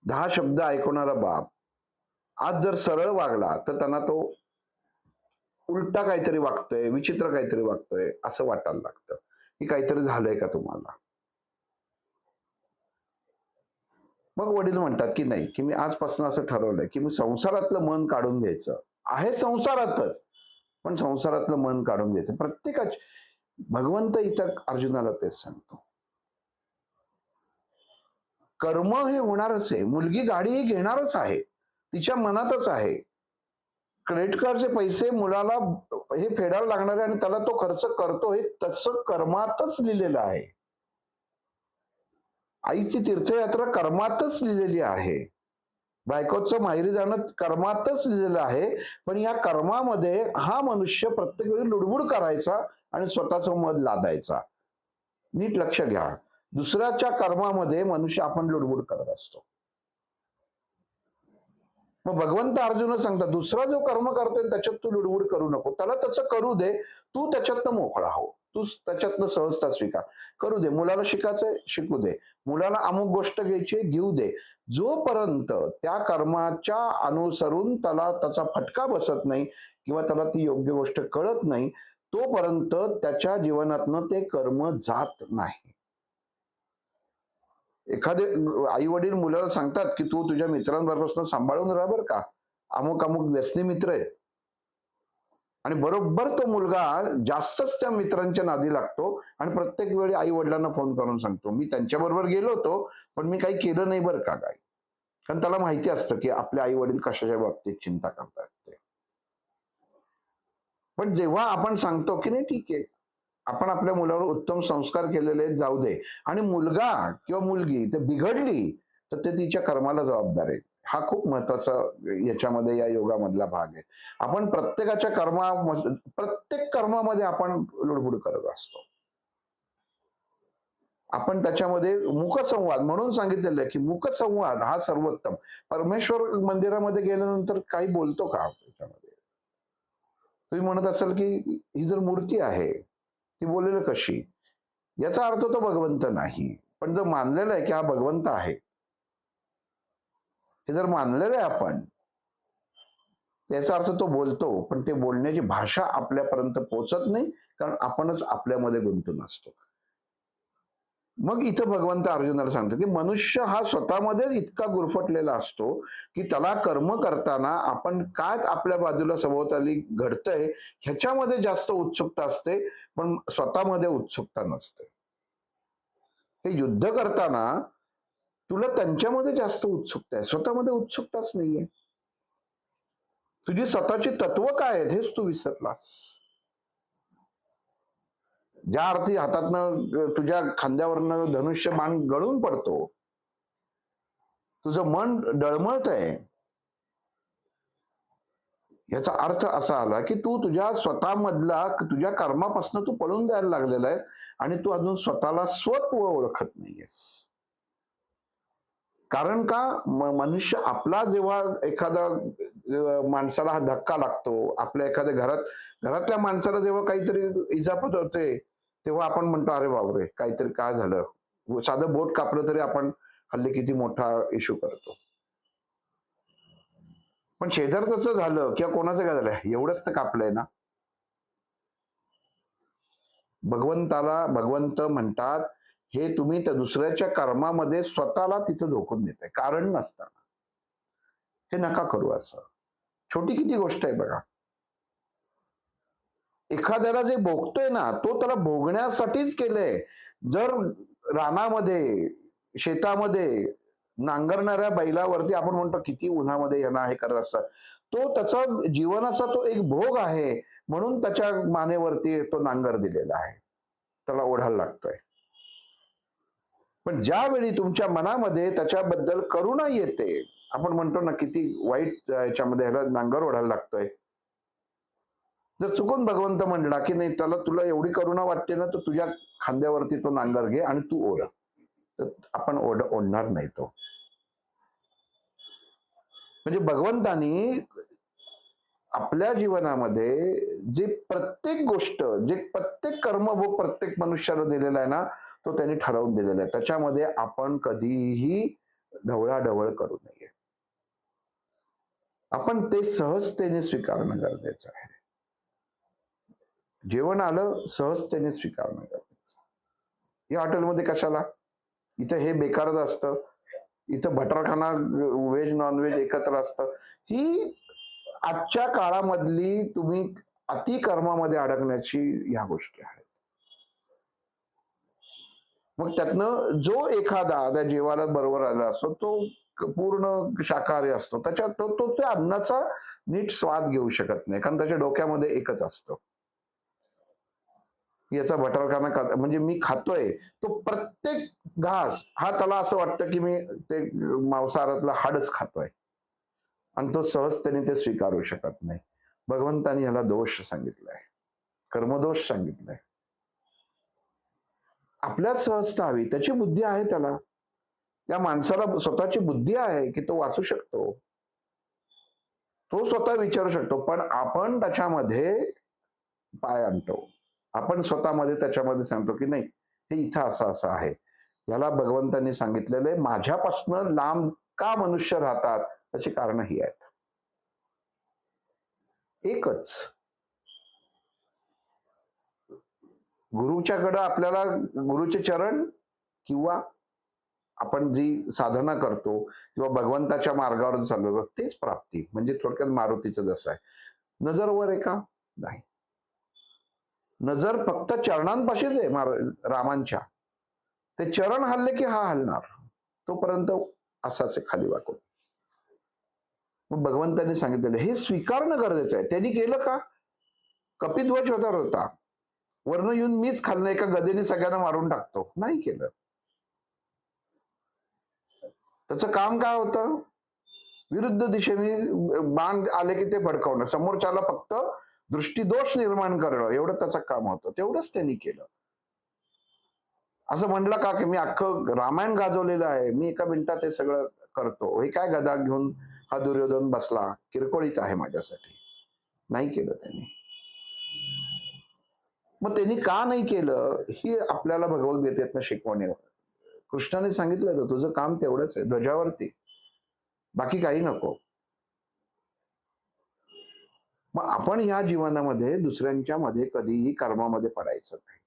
10 शब्द ऐकवणारा बाप, आज जर सरळ वागला तर त्यांना तो उलटा काहीतरी वागतोय, विचित्र काहीतरी वागतोय असं वाटायला लागतं की काहीतरी झालंय का तुम्हाला. मग वडील म्हणतात की नाही, की मी आजपासून असं ठरवलंय की मी संसारातलं मन काढून घ्यायचं आहे, संसारातच, पण संसारातलं मन काढून घ्यायचं प्रत्येकाची. भगवंत इथं अर्जुनाला तेच सांगतो. कर्म हे होणारच आहे. मुलगी गाडी ही घेणारच आहे, तिच्या मनातच आहे. क्रेडिट कार्डचे पैसे मुलाला हे फेडायला लागणार आहे आणि त्याला तो खर्च करतो, हे तसं कर्मातच लिहिलेलं आहे. आईची तीर्थयात्रा कर्मातच लिहिलेली आहे. बायकोचं माहेरी जाणं कर्मातच लिहिलेलं आहे. पण या कर्मामध्ये हा मनुष्य प्रत्येक वेळी लुडबुड करायचा आणि स्वतःचं मत लादायचा. नीट लक्ष घ्या, दुसऱ्याच्या कर्मामध्ये मनुष्य आपण लुडबुड करत असतो. मग भगवंत अर्जुन सांगतात, दुसरा जो कर्म करतोय त्याच्यात तू लुडबुड करू नको, त्याला त्याचं करू दे, तू त्याच्यातनं मोकळा हो, तू त्याच्यातनं सहजता स्वीकार करू दे. मुलाला शिकायचंय शिकू दे, मुलाला अमुक गोष्ट घ्यायची घेऊ दे. जोपर्यंत त्या कर्माच्या अनुसरून त्याला त्याचा फटका बसत नाही किंवा त्याला ती योग्य गोष्ट कळत नाही, तोपर्यंत त्याच्या जीवनातनं ते कर्म जात नाही. एखादे आई वडील मुलाला सांगतात की तू तुझ्या मित्रांबरोबर सांभाळून राहा बरं का, अमुक अमुक व्यसनी मित्र आहेत. आणि बरोबर तो मुलगा जास्तच त्या मित्रांच्या नादी लागतो आणि प्रत्येक वेळी आई वडिलांना फोन करून सांगतो, मी त्यांच्याबरोबर गेलो होतो पण मी काही केलं नाही बरं का काय. कारण त्याला माहिती असतं की आपले आई वडील कशाच्या बाबतीत चिंता करतात ते. पण जेव्हा आपण सांगतो की नाही ठीक आहे, आपण आपल्या मुलावर उत्तम संस्कार केलेले आहेत, जाऊ दे, आणि मुलगा किंवा मुलगी ते बिघडली तर ते तिच्या कर्माला जबाबदार आहे. हा खूप महत्वाचा याच्यामध्ये या योगामधला भाग आहे. आपण प्रत्येक कर्मामध्ये आपण लुडबुड करत असतो. आपण त्याच्यामध्ये मुखसंवाद म्हणून सांगितलेलं आहे की मुखसंवाद हा सर्वोत्तम. परमेश्वर मंदिरामध्ये गेल्यानंतर काही बोलतो का त्याच्यामध्ये? तुम्ही म्हणत असाल की ही जर मूर्ती आहे ती बोलेल कशी, याचा अर्थ तो भगवंत नाही. पण जर मानलेलं आहे की हा भगवंत आहे, हे जर मानलेलं आहे आपण, याचा अर्थ तो बोलतो, पण ते बोलण्याची भाषा आपल्यापर्यंत पोहोचत नाही, कारण आपणच आपल्यामध्ये गुंतून असतो. मग इथं भगवंत अर्जुनाला सांगतो की मनुष्य हा स्वतःमध्ये इतका गुरफटलेला असतो की त्याला कर्म करताना आपण काय आपल्या बाजूला सभोवताली घडतंय ह्याच्यामध्ये जास्त उत्सुकता असते, पण स्वतःमध्ये उत्सुकता नसते. हे युद्ध करताना तुला त्यांच्यामध्ये जास्त उत्सुकता आहे, स्वतःमध्ये उत्सुकताच नाहीये. तुझी स्वतःची तत्व काय आहेत हेच तू विसरलास. ज्या अर्थी हातातनं तुझ्या खांद्यावरनं धनुष्य बाण गळून पडतो, तुझं मन डळमळतंय, याचा अर्थ असा आला की तू तुझ्या स्वतःमधला तुझ्या कर्मापासून तू पळून द्यायला लागलेला आहेस आणि तू अजून स्वतःला स्वत्व ओळखत नाहीयेस. कारण का, मनुष्य आपला जेव्हा एखादा माणसाला हा धक्का लागतो, आपल्या एखाद्या घरातल्या माणसाला जेव्हा काहीतरी इजापत होते, तेव्हा आपण म्हणतो अरे बापरे काहीतरी काय झालं. साधं बोट कापलं तरी आपण हल्ली किती मोठा इश्यू करतो. पण शेजारचं झालं किंवा कोणाचं काय झालं एवढंच तर कापलंय ना. भगवंत म्हणतात, हे तुम्ही त्या दुसऱ्याच्या कर्मामध्ये स्वतःला तिथं झोकून देताय कारण नसताना. हे नका करू असं. छोटी किती गोष्ट आहे बघा. एखाद्याला जे भोगतोय ना, तो त्याला भोगण्यासाठीच केलंय. जर रानामध्ये, शेतामध्ये नांगरणाऱ्या बैलावरती आपण म्हणतो किती उन्हामध्ये यांना हे करत असतात. तो त्याचा जीवनाचा तो एक भोग आहे म्हणून त्याच्या मानेवरती तो नांगर दिलेला आहे. त्याला ओढायला लागतोय. पण ज्यावेळी तुमच्या मनामध्ये त्याच्याबद्दल करुणा येते, आपण म्हणतो ना किती वाईट याच्यामध्ये ह्याला नांगर ओढायला लागतोय. जर चुकून भगवंत म्हणला की नाही त्याला तुला एवढी करुणा वाटते ना तर तुझ्या खांद्यावरती तो नांगर घे आणि तू ओढ, तर आपण ओढणार नाही तो. म्हणजे भगवंतानी आपल्या जीवनामध्ये जे प्रत्येक गोष्ट, जे प्रत्येक कर्मभोग प्रत्येक मनुष्याला दिलेला आहे ना, तो त्यांनी ठरवून दिलेला आहे. त्याच्यामध्ये आपण कधीही ढवळाढवळ करू नये. आपण ते सहजतेने स्वीकारणं गरजेचं आहे. जेवण आलं सहजतेने स्वीकारणं गरजेचं. या हॉटेलमध्ये कशाला? इथं हे बेकारच असतं. इथं भटरखाना व्हेज नॉनव्हेज एकत्र असतं. ही आजच्या काळामधली तुम्ही अतिकर्मामध्ये अडकण्याची ह्या गोष्टी आहेत. मग त्यातनं जो एखादा त्या जेवायला बरोबर आला असतो तो पूर्ण शाकाहारी असतो. त्याच्यात तो त्या अन्नाचा नीट स्वाद घेऊ शकत नाही कारण त्याच्या डोक्यामध्ये एकच असतं. याचा भटरखाना म्हणजे मी खातोय तो प्रत्येक घास हा त्याला असं वाटतं की मी ते मांसाहारातलं हाडच खातोय आणि तो सहजतेने ते स्वीकारू शकत नाही. भगवंतानी ह्याला दोष सांगितलाय, कर्मदोष सांगितलाय. आपल्यात सहजता हवी, त्याची बुद्धी आहे त्याला. त्या माणसाला स्वतःची बुद्धी आहे की तो वाचू शकतो, तो स्वतः विचारू शकतो. पण आपण त्याच्यामध्ये पाय आणतो. आपण स्वतःमध्ये त्याच्यामध्ये सांगतो की नाही हे इथं असं असं आहे. याला भगवंतांनी सांगितलेलं आहे माझ्यापासनं लांब का मनुष्य राहतात त्याची कारण ही आहेत. एकच, गुरुच्याकडं आपल्याला गुरुचे चरण किंवा आपण जी साधना करतो किंवा भगवंताच्या मार्गावर चाललो तेच प्राप्ती. म्हणजे थोडक्यात मारुतीचं जसं आहे. नजर वर आहे का? नाही. नजर फक्त चरणांपाशीच आहे रामांच्या. ते चरण हल्ले की हा हलणार. तोपर्यंत असाच खाली वाकून. मग भगवंतांनी सांगितलेलं हे स्वीकारणं गरजेचं आहे. त्यांनी केलं का? कपिध्वज होता. वर्ण येऊन मीच खाल्लं एका गदेने सगळ्यांना मारून टाकतो. नाही केलं. त्याचं काम काय होतं? विरुद्ध दिशेने बाण आले की ते भडकवणं, समोरच्याला फक्त दृष्टीदोष निर्माण करणं एवढं त्याचं काम होतं. तेवढंच त्यांनी केलं. असं म्हणलं का की मी अख्खं रामायण गाजवलेलं आहे, मी एका मिनिटात हे सगळं करतो. हे काय गदा घेऊन हा दुर्योधन बसला, किरकोळीत आहे माझ्यासाठी. नाही केलं त्यांनी. मग त्यांनी का नाही केलं ही आपल्याला भगवद्गीतेतनं शिकवण आहे. कृष्णाने सांगितलं तुझं काम तेवढंच आहे, ध्वजावरती, बाकी काही नको. मग आपण ह्या जीवनामध्ये दुसऱ्यांच्या मध्ये कधीही कर्मामध्ये पडायचं नाही.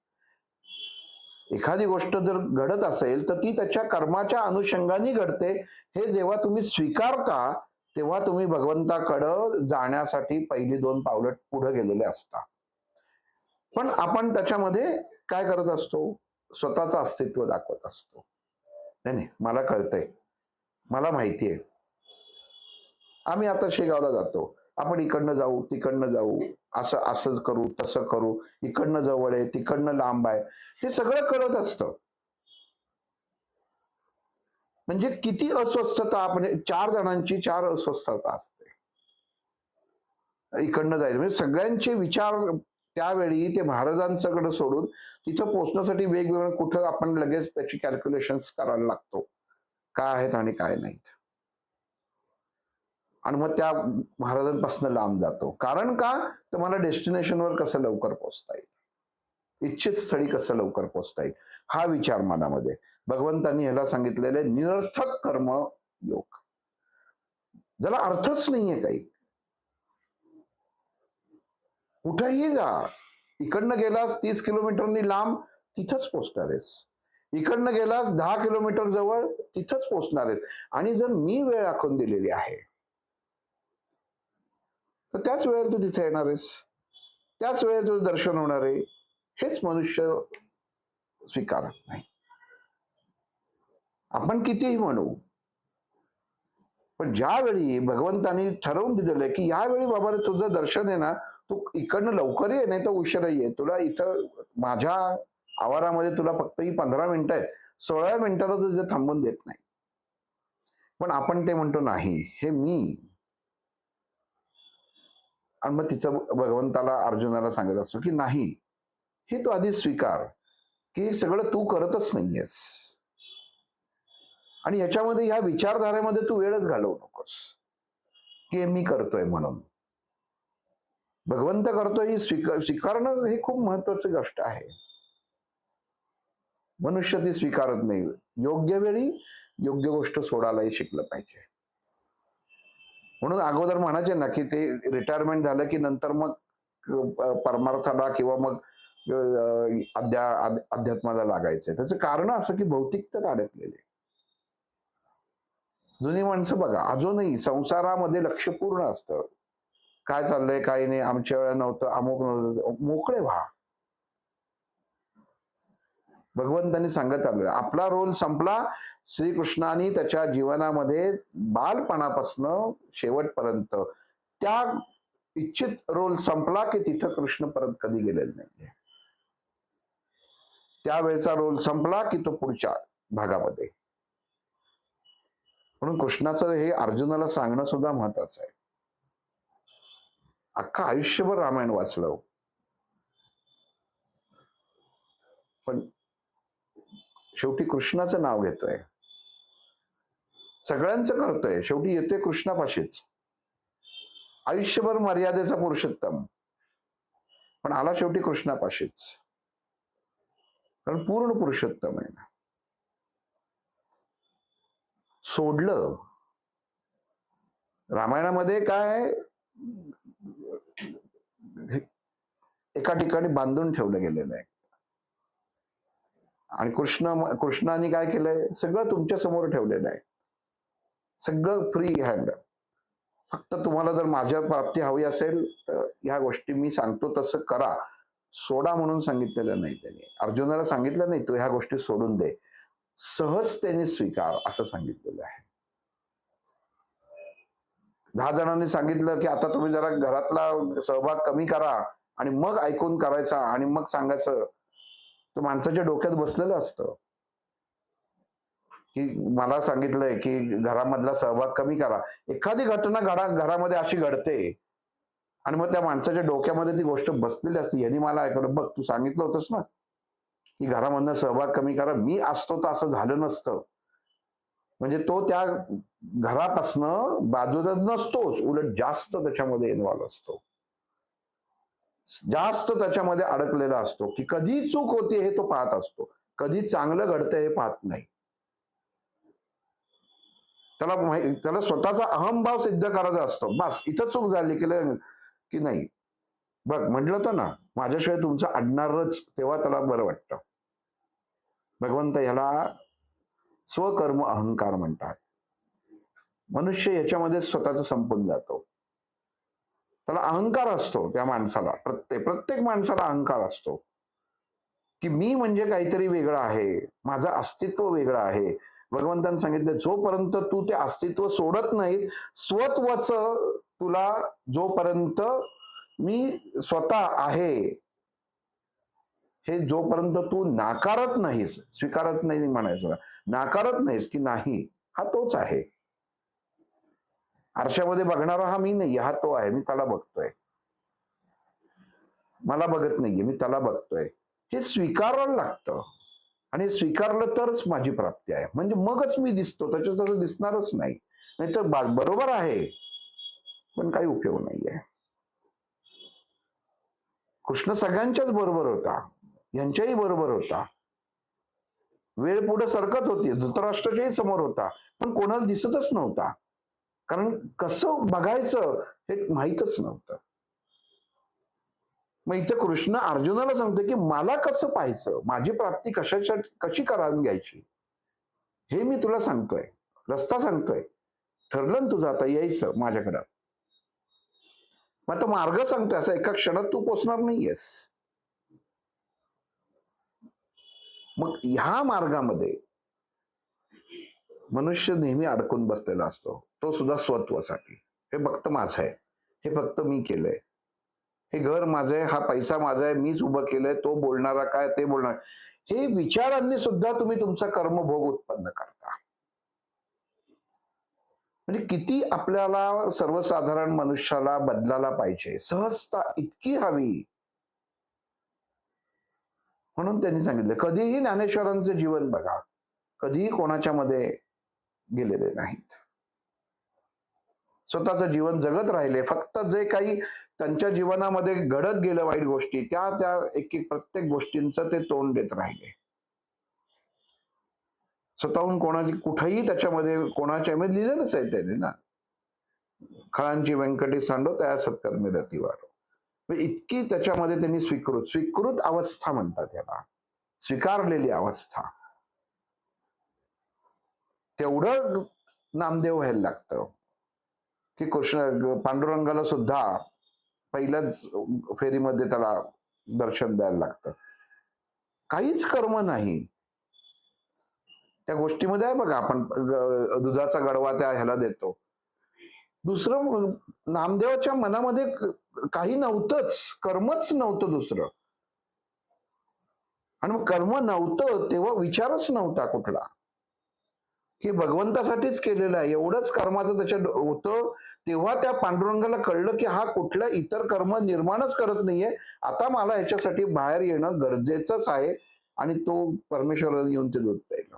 एखादी गोष्ट जर घडत असेल तर ती त्याच्या कर्माच्या अनुषंगाने घडते. हे जेव्हा तुम्ही स्वीकारता तेव्हा तुम्ही भगवंताकडं जाण्यासाठी पहिली 2 पावलं पुढे गेलेले असता. पण आपण त्याच्यामध्ये काय करत असतो? स्वतःचं अस्तित्व दाखवत असतो. नाही नाही मला कळतंय, मला माहितीये. आम्ही आता शेगावला जातो. आपण इकडनं जाऊ, तिकडनं जाऊ, असं असंच करू, तसं करू, इकडनं जवळ आहे, तिकडनं लांब आहे. हे सगळं कळत असतं. म्हणजे किती अस्वस्थता आपण 4 जणांची 4 अस्वस्थता असते. इकडनं जायचं म्हणजे सगळ्यांचे विचार त्यावेळी ते महाराजांच्याकडे सोडून तिथं पोहोचण्यासाठी वेगवेगळं कुठं आपण लगेच त्याची कॅल्क्युलेशन्स करायला लागतो. काय आहेत आणि काय नाहीत. आणि मग त्या महाराजांपासून लांब जातो. कारण का? तर मला डेस्टिनेशनवर कसं लवकर पोहोचता येईल. इच्छित स्थळी कसं लवकर पोहोचता येईल हा विचार मनामध्ये. भगवंतांनी ह्याला सांगितलेले निरर्थक कर्म योग, ज्याला अर्थच नाहीये काही. कुठेही जा, इकडनं गेलास 30 किलोमीटरनी लांब, तिथंच पोचणार आहेस. इकडनं गेलास 10 किलोमीटर जवळ, तिथंच पोचणार आहेस. आणि जर मी वेळ आखून दिलेली आहे तर त्याच वेळेला तू तिथे येणार आहेस, त्याच वेळेला तुझं दर्शन होणार आहे. हेच मनुष्य स्वीकारत नाही. आपण कितीही म्हणू, पण ज्यावेळी भगवंतानी ठरवून दिलेलं आहे की यावेळी बाबा तुझं दर्शन आहे ना, तू इकडनं लवकर ये नाही तर उशिरा ये, तुला इथं माझ्या आवारामध्ये तुला फक्त ही 15 मिनिटं आहेत, 16 मिनिटाला तुझं थांबून देत नाही. पण आपण ते म्हणतो नाही, हे मी. आणि मग तिचं भगवंताला अर्जुनाला सांगत असतो की नाही, हे तू आधी स्वीकार की हे सगळं तू करतच नाहीयेस. आणि याच्यामध्ये ह्या विचारधारेमध्ये तू वेळच घालवू नकोस की मी करतोय म्हणून. भगवंत करतोय ही स्वीकारणं ही खूप महत्वाची गोष्ट आहे. मनुष्य ती स्वीकारत नाही. योग्य वेळी योग्य गोष्ट सोडायलाही शिकलं पाहिजे. म्हणून अगोदर म्हणायचे ना की ते रिटायरमेंट झालं की नंतर मग परमार्थाला किंवा मग अध्यात्माला लागायचंय. त्याचं कारण असं की भौतिकतेत अडकलेले जुनी माणसं बघा अजूनही संसारामध्ये लक्ष पूर्ण असतं. काय चाललंय काही नाही, आमच्या वेळा नव्हतं, अमुक नव्हतं, मोकळे व्हा. भगवंतांनी सांगत आलं आपला रोल संपला. श्रीकृष्णाने त्याच्या जीवनामध्ये बालपणापासून शेवटपर्यंत त्या इच्छित रोल संपला की तिथं कृष्ण परत कधी गेलेला नाहीये. त्यावेळेचा रोल संपला की तो पुढच्या भागामध्ये. म्हणून कृष्णाचं हे अर्जुनाला सांगणं सुद्धा महत्वाचं आहे. अख्खा आयुष्यभर रामायण वाचलं, पण शेवटी कृष्णाचं नाव घेतोय, सगळ्यांचं करतोय, शेवटी येतोय कृष्णापाशीच. आयुष्यभर मर्यादेचा पुरुषोत्तम, पण आला शेवटी कृष्णापाशीच, कारण पूर्ण पुरुषोत्तम आहे ना. सोडलं रामायणामध्ये काय एका ठिकाणी बांधून ठेवलं गेलेलं आहे. आणि कृष्णाने काय केलंय, सगळं तुमच्या समोर ठेवलेलं आहे, सगळं फ्री हँड. फक्त तुम्हाला जर माझ्या प्राप्ती हवी असेल तर ह्या गोष्टी मी सांगतो तसं करा, सोडा म्हणून सांगितलेलं नाही. त्यांनी अर्जुनाला सांगितलं नाही तू ह्या गोष्टी सोडून दे, सहज त्यांनी स्वीकार असं सांगितलेलं आहे. 10 जणांनी सांगितलं की आता तुम्ही जरा घरातला सहभाग कमी करा आणि मग ऐकून करायचा आणि मग सांगायचं, तर माणसाच्या डोक्यात बसलेलं असतं की मला सांगितलंय की घरामधला सहभाग कमी करा. एखादी घटना घरामध्ये अशी घडते आणि मग त्या माणसाच्या डोक्यामध्ये ती गोष्ट बसलेली असते. यांनी मला ऐकलं, बघ तू सांगितलं होतंस ना की घरामधला सहभाग कमी करा, मी असतो तर असं झालं नसतं. म्हणजे तो त्या घरापासनं बाजूला नसतोच, उलट जास्त त्याच्यामध्ये इन्व्हॉल्व असतो, जास्त त्याच्यामध्ये अडकलेला असतो की कधी चूक होते हे तो पाहत असतो, कधी चांगलं घडतंय हे पाहत नाही. त्याला स्वतःचा अहमभाव सिद्ध करायचा असतो. बस इथं चूक झाली की नाही, बघ म्हटलं होतं ना माझ्याशिवाय तुमचं अडणारच, तेव्हा त्याला बरं वाटतं. भगवंत ह्याला स्वकर्म अहंकार म्हणतात. मनुष्य याच्यामध्ये स्वतःच संपून जातो. त्याला अहंकार असतो, त्या माणसाला प्रत्येक माणसाला अहंकार असतो की मी म्हणजे काहीतरी वेगळं आहे, माझं अस्तित्व वेगळं आहे. भगवंतांनी सांगितलं जोपर्यंत तू ते अस्तित्व सोडत नाही, स्वत्वच तुला जोपर्यंत मी स्वतः आहे हे जोपर्यंत तू नाकारत नाहीस, स्वीकारत नाही म्हणायचं, नाकारत नाहीस की नाही हा तोच आहे. आरशामध्ये बघणारा हा मी नाही, हा तो आहे, मी त्याला बघतोय. मला बघत नाहीये, मी त्याला बघतोय, हे स्वीकारायला लागतं. आणि स्वीकारलं तरच माझी प्राप्ती आहे, म्हणजे मगच मी दिसतो, त्याच्यात दिसणारच नाही. नाही तर बरोबर आहे पण काही उपयोग नाहीये. कृष्ण सगळ्यांच्याच बरोबर होता, यांच्याही बरोबर होता. वेळ पुढे सरकत होती, धृतराष्ट्राच्याही समोर होता, पण कोणाला दिसतच नव्हता. कारण कसं बघायचं हे माहीतच नव्हतं. मग इथे कृष्ण अर्जुनाला सांगतो की मला कसं पाहायचं, माझी प्राप्ती कशी करावी घ्यायची, हे मी तुला सांगतोय, रस्ता सांगतोय. ठरलं ना तुझं आता यायचं माझ्याकडं. मग आता मार्ग सांगतोय, असं एका क्षणात तू पोचणार नाहीयेस. मग ह्या मार्गामध्ये मनुष्य नेहमी अडकून बसलेला असतो, तो सुद्धा स्वत्वासाठी. हे फक्त माझं आहे, हे फक्त मी केलंय, हे घर माझं आहे, हा पैसा माझा आहे, मीच उभं केलंय, तो बोलणारा काय, ते बोलणार. हे विचारांनी सुद्धा तुम्ही तुमचा कर्मभोग उत्पन्न करता. म्हणजे किती आपल्याला सर्वसाधारण मनुष्याला बदलायला पाहिजे, सहजता इतकी हवी. म्हणून त्यांनी सांगितलं, कधीही ज्ञानेश्वरांचं जीवन बघा, कधीही कोणाच्या मध्ये गेलेले नाहीत. स्वतःचं जीवन जगत राहिले. फक्त जे काही त्यांच्या जीवनामध्ये घडत गेलं वाईट गोष्टी, त्या त्या एक एक प्रत्येक गोष्टींचं ते तोंड देत राहिले. स्वतःहून कोणाची कुठेही त्याच्यामध्ये कोणाच्या मध्ये लिहिलेलंच आहे त्याने ना, खळांची व्यंकटी सांडो त्या सत्कर्मी रती वाढो. इतकी त्याच्यामध्ये त्यांनी स्वीकृत अवस्था म्हणतात याला, स्वीकारलेली अवस्था. तेवढं नामदेव व्हायला लागतं की कृष्ण पांडुरंगाला सुद्धा पहिल्याच फेरीमध्ये त्याला दर्शन द्यायला लागतं. काहीच कर्म नाही त्या गोष्टीमध्ये आहे बघा. आपण दुधाचा गडवा त्या ह्याला देतो, दुसरं नामदेवाच्या मनामध्ये काही नव्हतंच, कर्मच नव्हतं दुसरं. आणि मग कर्म नव्हतं तेव्हा विचारच नव्हता कुठला की भगवंतासाठीच केलेलं आहे, एवढंच कर्माचं त्याच्यात होतं. तेव्हा त्या पांडुरंगाला कळलं की हा कुठल्या इतर कर्म निर्माणच करत नाहीये, आता मला ह्याच्यासाठी बाहेर येणं गरजेचंच आहे. आणि तो परमेश्वराला येऊन ते दूध प्यायला.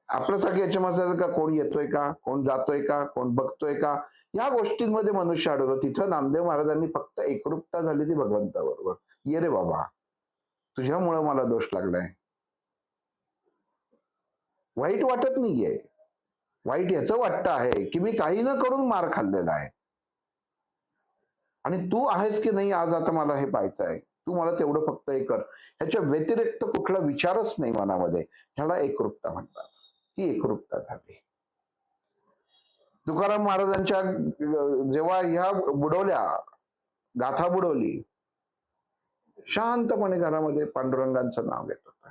आपल्यासारखी याच्यामध्ये का कोण येतोय का, कोण जातोय का, कोण बघतोय का, या गोष्टींमध्ये मनुष्य अडवतो. तिथं नामदेव महाराजांनी फक्त एकरूपता झाली ती भगवंताबरोबर. ये रे बाबा, तुझ्यामुळे मला दोष लागलाय. वाईट वाटत नाहीये, वाईट याचं वाटतं आहे की मी काही न करून मार खाल्लेला आहे, आणि तू आहेस की नाही आज आता मला हे पाहायचं आहे, तू मला तेवढं फक्त हे कर. ह्याच्या व्यतिरिक्त कुठला विचारच नाही मनामध्ये. ह्याला एकरूपता म्हणतात. ही एकरूपता झाली. तुकाराम महाराजांच्या जेव्हा ह्या बुडवल्या, गाथा बुडवली, शांतपणे घरामध्ये पांडुरंगांचं नाव घेत होता.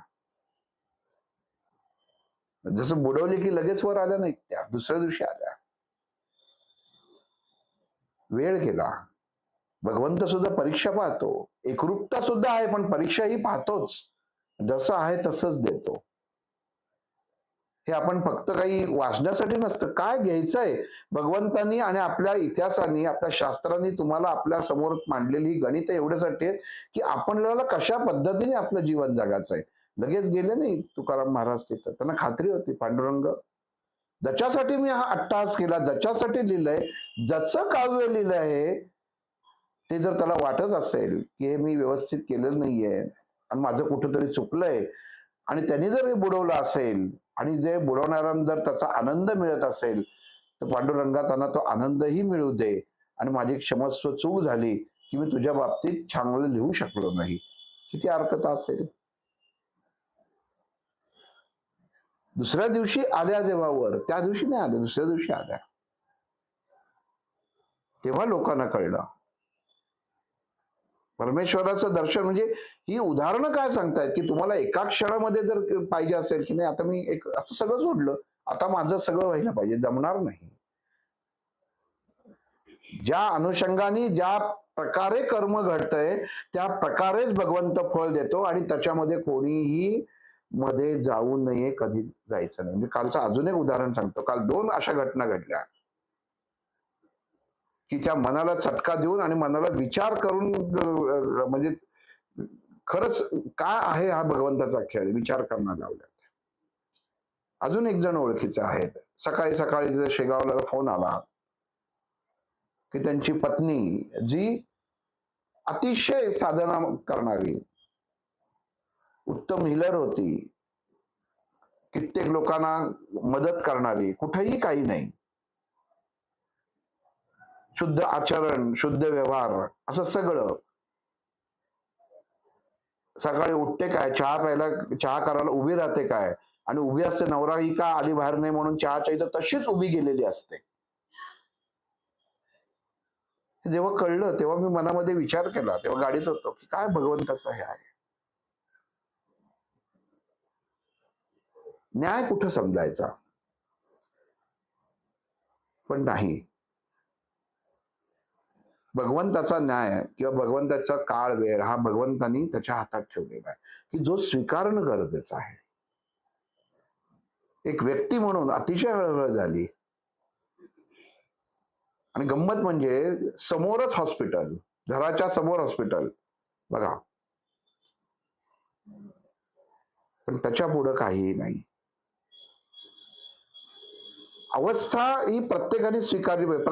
जसं बुडवली की लगेच वर आल्या नाहीत त्या, दुसऱ्या दिवशी आल्या. वेळ गेला. भगवंत सुद्धा परीक्षा पाहतो, एकरूपता सुद्धा आहे, पण परीक्षा ही पाहतोच. जसं आहे तसंच देतो. हे आपण फक्त काही वाचण्यासाठी नसतं, काय घ्यायचंय. भगवंतांनी आणि आपल्या इतिहासाने, आपल्या शास्त्रांनी तुम्हाला आपल्या समोर मांडलेली गणित एवढ्यासाठी आहेत की आपल्याला कशा पद्धतीने आपलं जीवन जगायचंय. लगेच गेले नाही तुकाराम महाराज तिथं. त्यांना खात्री होती, पांडुरंग ज्याच्यासाठी मी हा अट्टहास केला, ज्याच्यासाठी लिहिलंय, ज्याचं काव्य लिहिलं आहे, ते जर त्याला वाटत असेल की हे मी व्यवस्थित केलेलं नाहीये आणि माझं कुठंतरी चुकलंय, आणि त्यांनी जर हे बुडवलं असेल आणि जे बुडवणाऱ्यांना जर त्याचा आनंद मिळत असेल, तर पांडुरंगा त्यांना तो आनंदही मिळू दे. आणि माझी क्षमस्व चूक झाली की मी तुझ्या बाबतीत चांगलं लिहू शकलो नाही. किती अर्थता असेल. दुसऱ्या दिवशी आल्या जेव्हा वर, त्या दिवशी नाही आल्या, दुसऱ्या दिवशी आल्या, तेव्हा लोकांना कळलं परमेश्वराचं दर्शन. म्हणजे ही उदाहरणं काय सांगतायत की तुम्हाला एका क्षणामध्ये जर पाहिजे असेल की नाही आता मी एक असं सगळं सोडलं, आता माझं सगळं व्हायला पाहिजे, जमणार नाही. ज्या अनुषंगाने ज्या प्रकारे कर्म घडतंय त्या प्रकारेच भगवंत फळ देतो, आणि त्याच्यामध्ये कोणीही मध्ये जाऊ नये, कधी जायचं नाही. म्हणजे कालचं अजून एक उदाहरण सांगतो. काल 2 अशा घटना घडल्या की त्या मनाला चटका देऊन आणि मनाला विचार करून, म्हणजे खरंच काय आहे हा भगवंताचा खेळ, विचार करण्याला लावला. अजून एक जण ओळखीचे आहेत. सकाळी सकाळी शेगावला फोन आला की त्यांची पत्नी जी अतिशय साधना करणारी, उत्तम हिलर होती, कित्येक लोकांना मदत करणारी, कुठेही काही नाही, शुद्ध आचरण, शुद्ध व्यवहार, असं सगळं. सकाळी उठते काय, चहा प्यायला, चहा करायला उभी राहते काय, आणि उभी असते, नवरा ही का आली बाहेर नाही म्हणून चहाच्या इथं तशीच उभी गेलेली असते. जेव्हा कळलं तेव्हा मी मनामध्ये विचार केला, तेव्हा गाडीच होतो की काय भगवंताचं हे आहे. न्याय कुठं समजायचा? पण नाही, भगवंताचा न्याय किंवा भगवंताचा काळ वेळ हा भगवंतानी त्याच्या हातात ठेवलेला आहे, की जो स्वीकारणं गरजेचं आहे. एक व्यक्ती म्हणून अतिशय हळहळ झाली. आणि गंमत म्हणजे समोरच हॉस्पिटल, घराच्या समोर हॉस्पिटल बघा, पण त्याच्या पुढं काहीही नाही. अवस्था ही प्रत्येकाने स्वीकारली पाहिजे.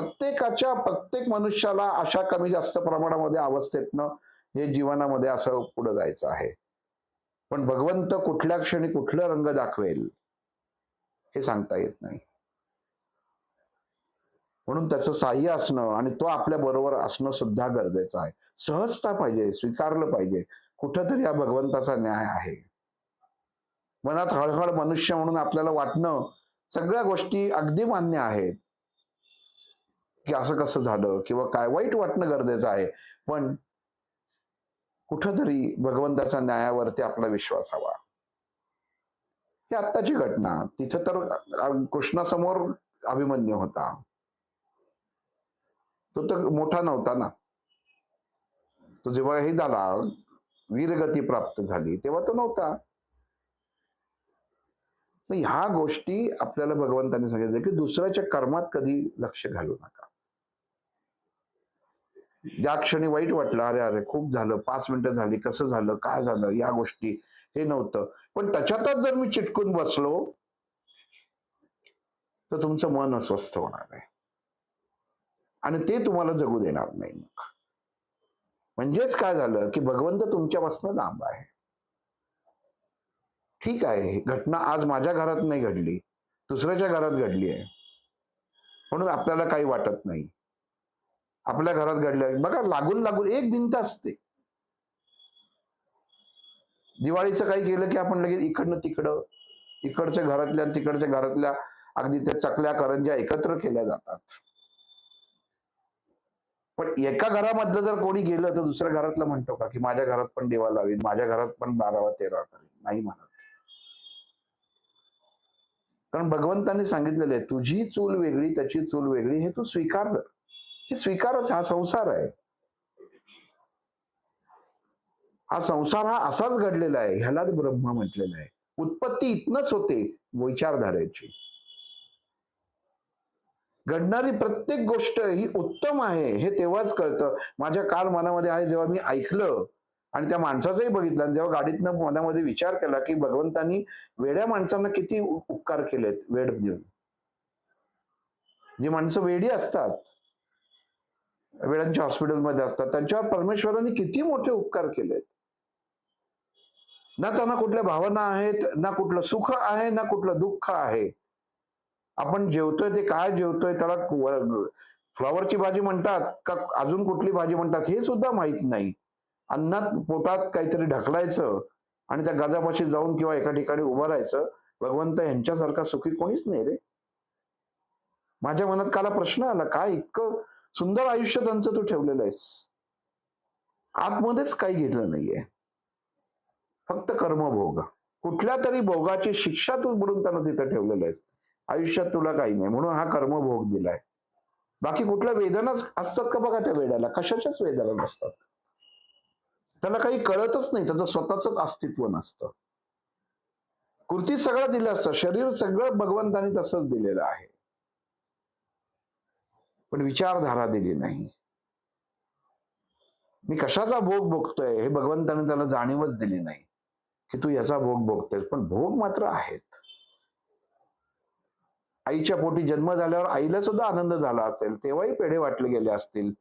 प्रत्येक मनुष्याला अशा कमी जास्त प्रमाणामध्ये अवस्थेतनं हे जीवनामध्ये असं पुढे जायचं आहे. पण भगवंत कुठल्या क्षणी कुठला रंग दाखवेल हे सांगता येत नाही. म्हणून त्याचं साह्य असणं आणि तो आपल्या बरोबर असणं सुद्धा गरजेचं आहे. सहजता पाहिजे, स्वीकारलं पाहिजे, कुठंतरी हा भगवंताचा न्याय आहे. मनात हळहळ मनुष्य म्हणून आपल्याला वाटणं, सगळ्या गोष्टी अगदी मान्य आहेत, की असं कसं झालं किंवा काय, वाईट वाटणं गरजेचं आहे. पण कुठंतरी भगवंताच्या न्यायावरती आपला विश्वास हवा. ही आत्ताची घटना, तिथं तर कृष्णासमोर अभिमन्यू होता, तो तर मोठा नव्हता ना. तो जेव्हा हे झाला, वीरगती प्राप्त झाली, तेव्हा तो नव्हता. ह्या गोष्टी आपल्याला भगवंतांनी सांगितलं, की दुसऱ्याच्या कर्मात कधी लक्ष घालू नका. ज्या क्षणी वाईट वाटलं, अरे अरे खूप झालं, 5 मिनिटं झाली, कसं झालं, काय झालं, या गोष्टी, हे नव्हतं. पण त्याच्यातच जर मी चिटकून बसलो तर तुमचं मन अस्वस्थ होणार आहे आणि ते तुम्हाला जगू देणार नाही. मग म्हणजेच काय झालं, की भगवंत तुमच्यापासून लांब आहे. ठीक आहे, घटना आज माझ्या घरात नाही घडली, दुसऱ्याच्या घरात घडली आहे, म्हणून आपल्याला काही वाटत नाही. आपल्या घरात घडलं बघा, लागून लागून एक भिंत असते. दिवाळीचं काही केलं की आपण लगेच इकडनं तिकडं, इकडच्या घरातल्या तिकडच्या घरातल्या, अगदी त्या चकल्या करंज्या एकत्र केल्या जातात. पण एका घरामधलं जर कोणी गेलं तर दुसऱ्या घरातलं म्हणतो का, की माझ्या घरात पण देवा लावीन, माझ्या घरात पण 12वा 13वा करीन? नाही म्हणत. कारण भगवंतांनी सांगितलेलं आहे, तुझी चूल वेगळी त्याची चूल वेगळी, हे तू स्वीकारलं. हे स्वीकारच, हा संसार आहे. हा संसार हा असाच घडलेला आहे, ह्यालाच ब्रह्म म्हटलेलं आहे. उत्पत्ती इथनच होते विचारधारेची. घडणारी प्रत्येक गोष्ट ही उत्तम आहे हे तेव्हाच कळतं. माझ्या काल मनामध्ये आहे, जेव्हा मी ऐकलं आणि त्या माणसाचंही बघितलं आणि जेव्हा गाडीतनं मनामध्ये विचार केला, की भगवंतांनी वेड्या माणसांना किती उपकार केलेत, वेड देऊन. जी माणसं वेडी असतात, वेड्यांच्या हॉस्पिटलमध्ये असतात, त्यांच्यावर परमेश्वरांनी किती मोठे उपकार केलेत. ना त्यांना कुठल्या भावना आहेत, ना कुठलं सुख आहे, ना कुठलं दुःख आहे. आपण जेवतोय ते काय जेवतोय, त्याला फ्लॉवरची भाजी म्हणतात का अजून कुठली भाजी म्हणतात हे सुद्धा माहित नाही. अन्नात पोटात काहीतरी ढकलायचं आणि त्या गजापाशी जाऊन किंवा एका ठिकाणी उभं राहायचं. भगवंत यांच्यासारखा सुखी कोणीच नाही रे. माझ्या मनात काला प्रश्न आला, काय इतकं सुंदर आयुष्य त्यांचं तू ठेवलेलं आहेस, आतमध्येच काही घेतलं नाहीये, फक्त कर्मभोग. कुठल्या तरी भोगाची शिक्षा तू म्हणून त्यांना तिथं ठेवलेलं आहेस. आयुष्यात तुला काही नाही म्हणून हा कर्मभोग दिलाय. बाकी कुठल्या वेदनाच असतात का बघा त्या वेड्याला? कशाच्याच वेदना नसतात. त्याला काही कळतच नाही, त्याचं स्वतःच अस्तित्व नसतं. कृती सगळं दिलं असतं, शरीर सगळं भगवंतानी तसंच दिलेलं आहे, पण विचारधारा दिली नाही. मी कशाचा भोग भोगतोय हे भगवंताने त्याला जाणीवच दिली नाही, की तू याचा भोग भोगतोय. पण भोग मात्र आहेत. आईच्या पोटी जन्म झाल्यावर आईला सुद्धा आनंद झाला असेल, तेव्हाही पेढे वाटले गेले असतील,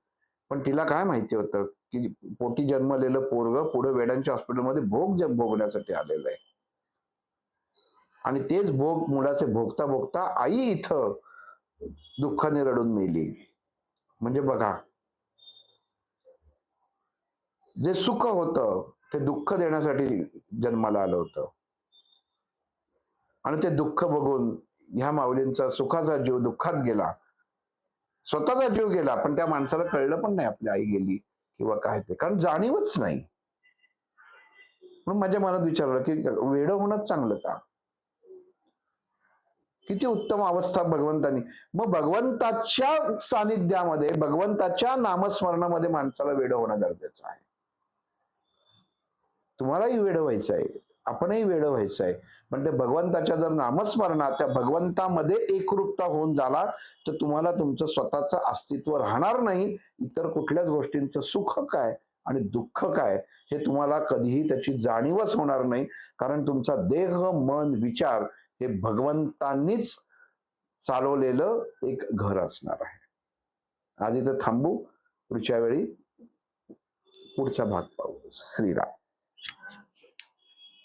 पण तिला काय माहिती होतं की पोटी जन्मलेलं पोरग पुढे वेड्यांच्या हॉस्पिटलमध्ये भोगण्यासाठी आलेलं आहे. आणि तेच भोग मुलाचे भोगता भोगता आई इथं दुःखाने रडून मेली. म्हणजे बघा, जे सुख होतं ते दुःख देण्यासाठी जन्माला आलं होतं. आणि ते दुःख बघून ह्या माऊलींचा सुखाचा जीव दुःखात गेला. स्वतःचा जीव गेला, पण त्या माणसाला कळलं पण नाही आपली आई गेली किंवा काय ते, कारण जाणीवच नाही. म्हणून माझ्या मनात विचारलं की वेडं होणंच चांगलं का? किती उत्तम अवस्था भगवंतानी. मग भगवंताच्या सानिध्यामध्ये, भगवंताच्या नामस्मरणामध्ये माणसाला वेडं होणं गरजेचं आहे. तुम्हालाही वेडं व्हायचं आहे, आपणही वेडं व्हायचं आहे. म्हणजे भगवंताच्या जर नामस्मरणात त्या भगवंतामध्ये एकरूपता होऊन झाला, तर तुम्हाला तुमचं स्वतःचं अस्तित्व राहणार नाही. इतर कुठल्याच गोष्टींचं सुख काय आणि दुःख काय हे तुम्हाला कधीही त्याची जाणीवच होणार नाही. कारण तुमचा देह, मन, विचार हे भगवंतांनीच चालवलेलं एक घर असणार आहे. आज इथं थांबू. पुढच्या वेळी पुढचा भाग पाहू. श्रीराम.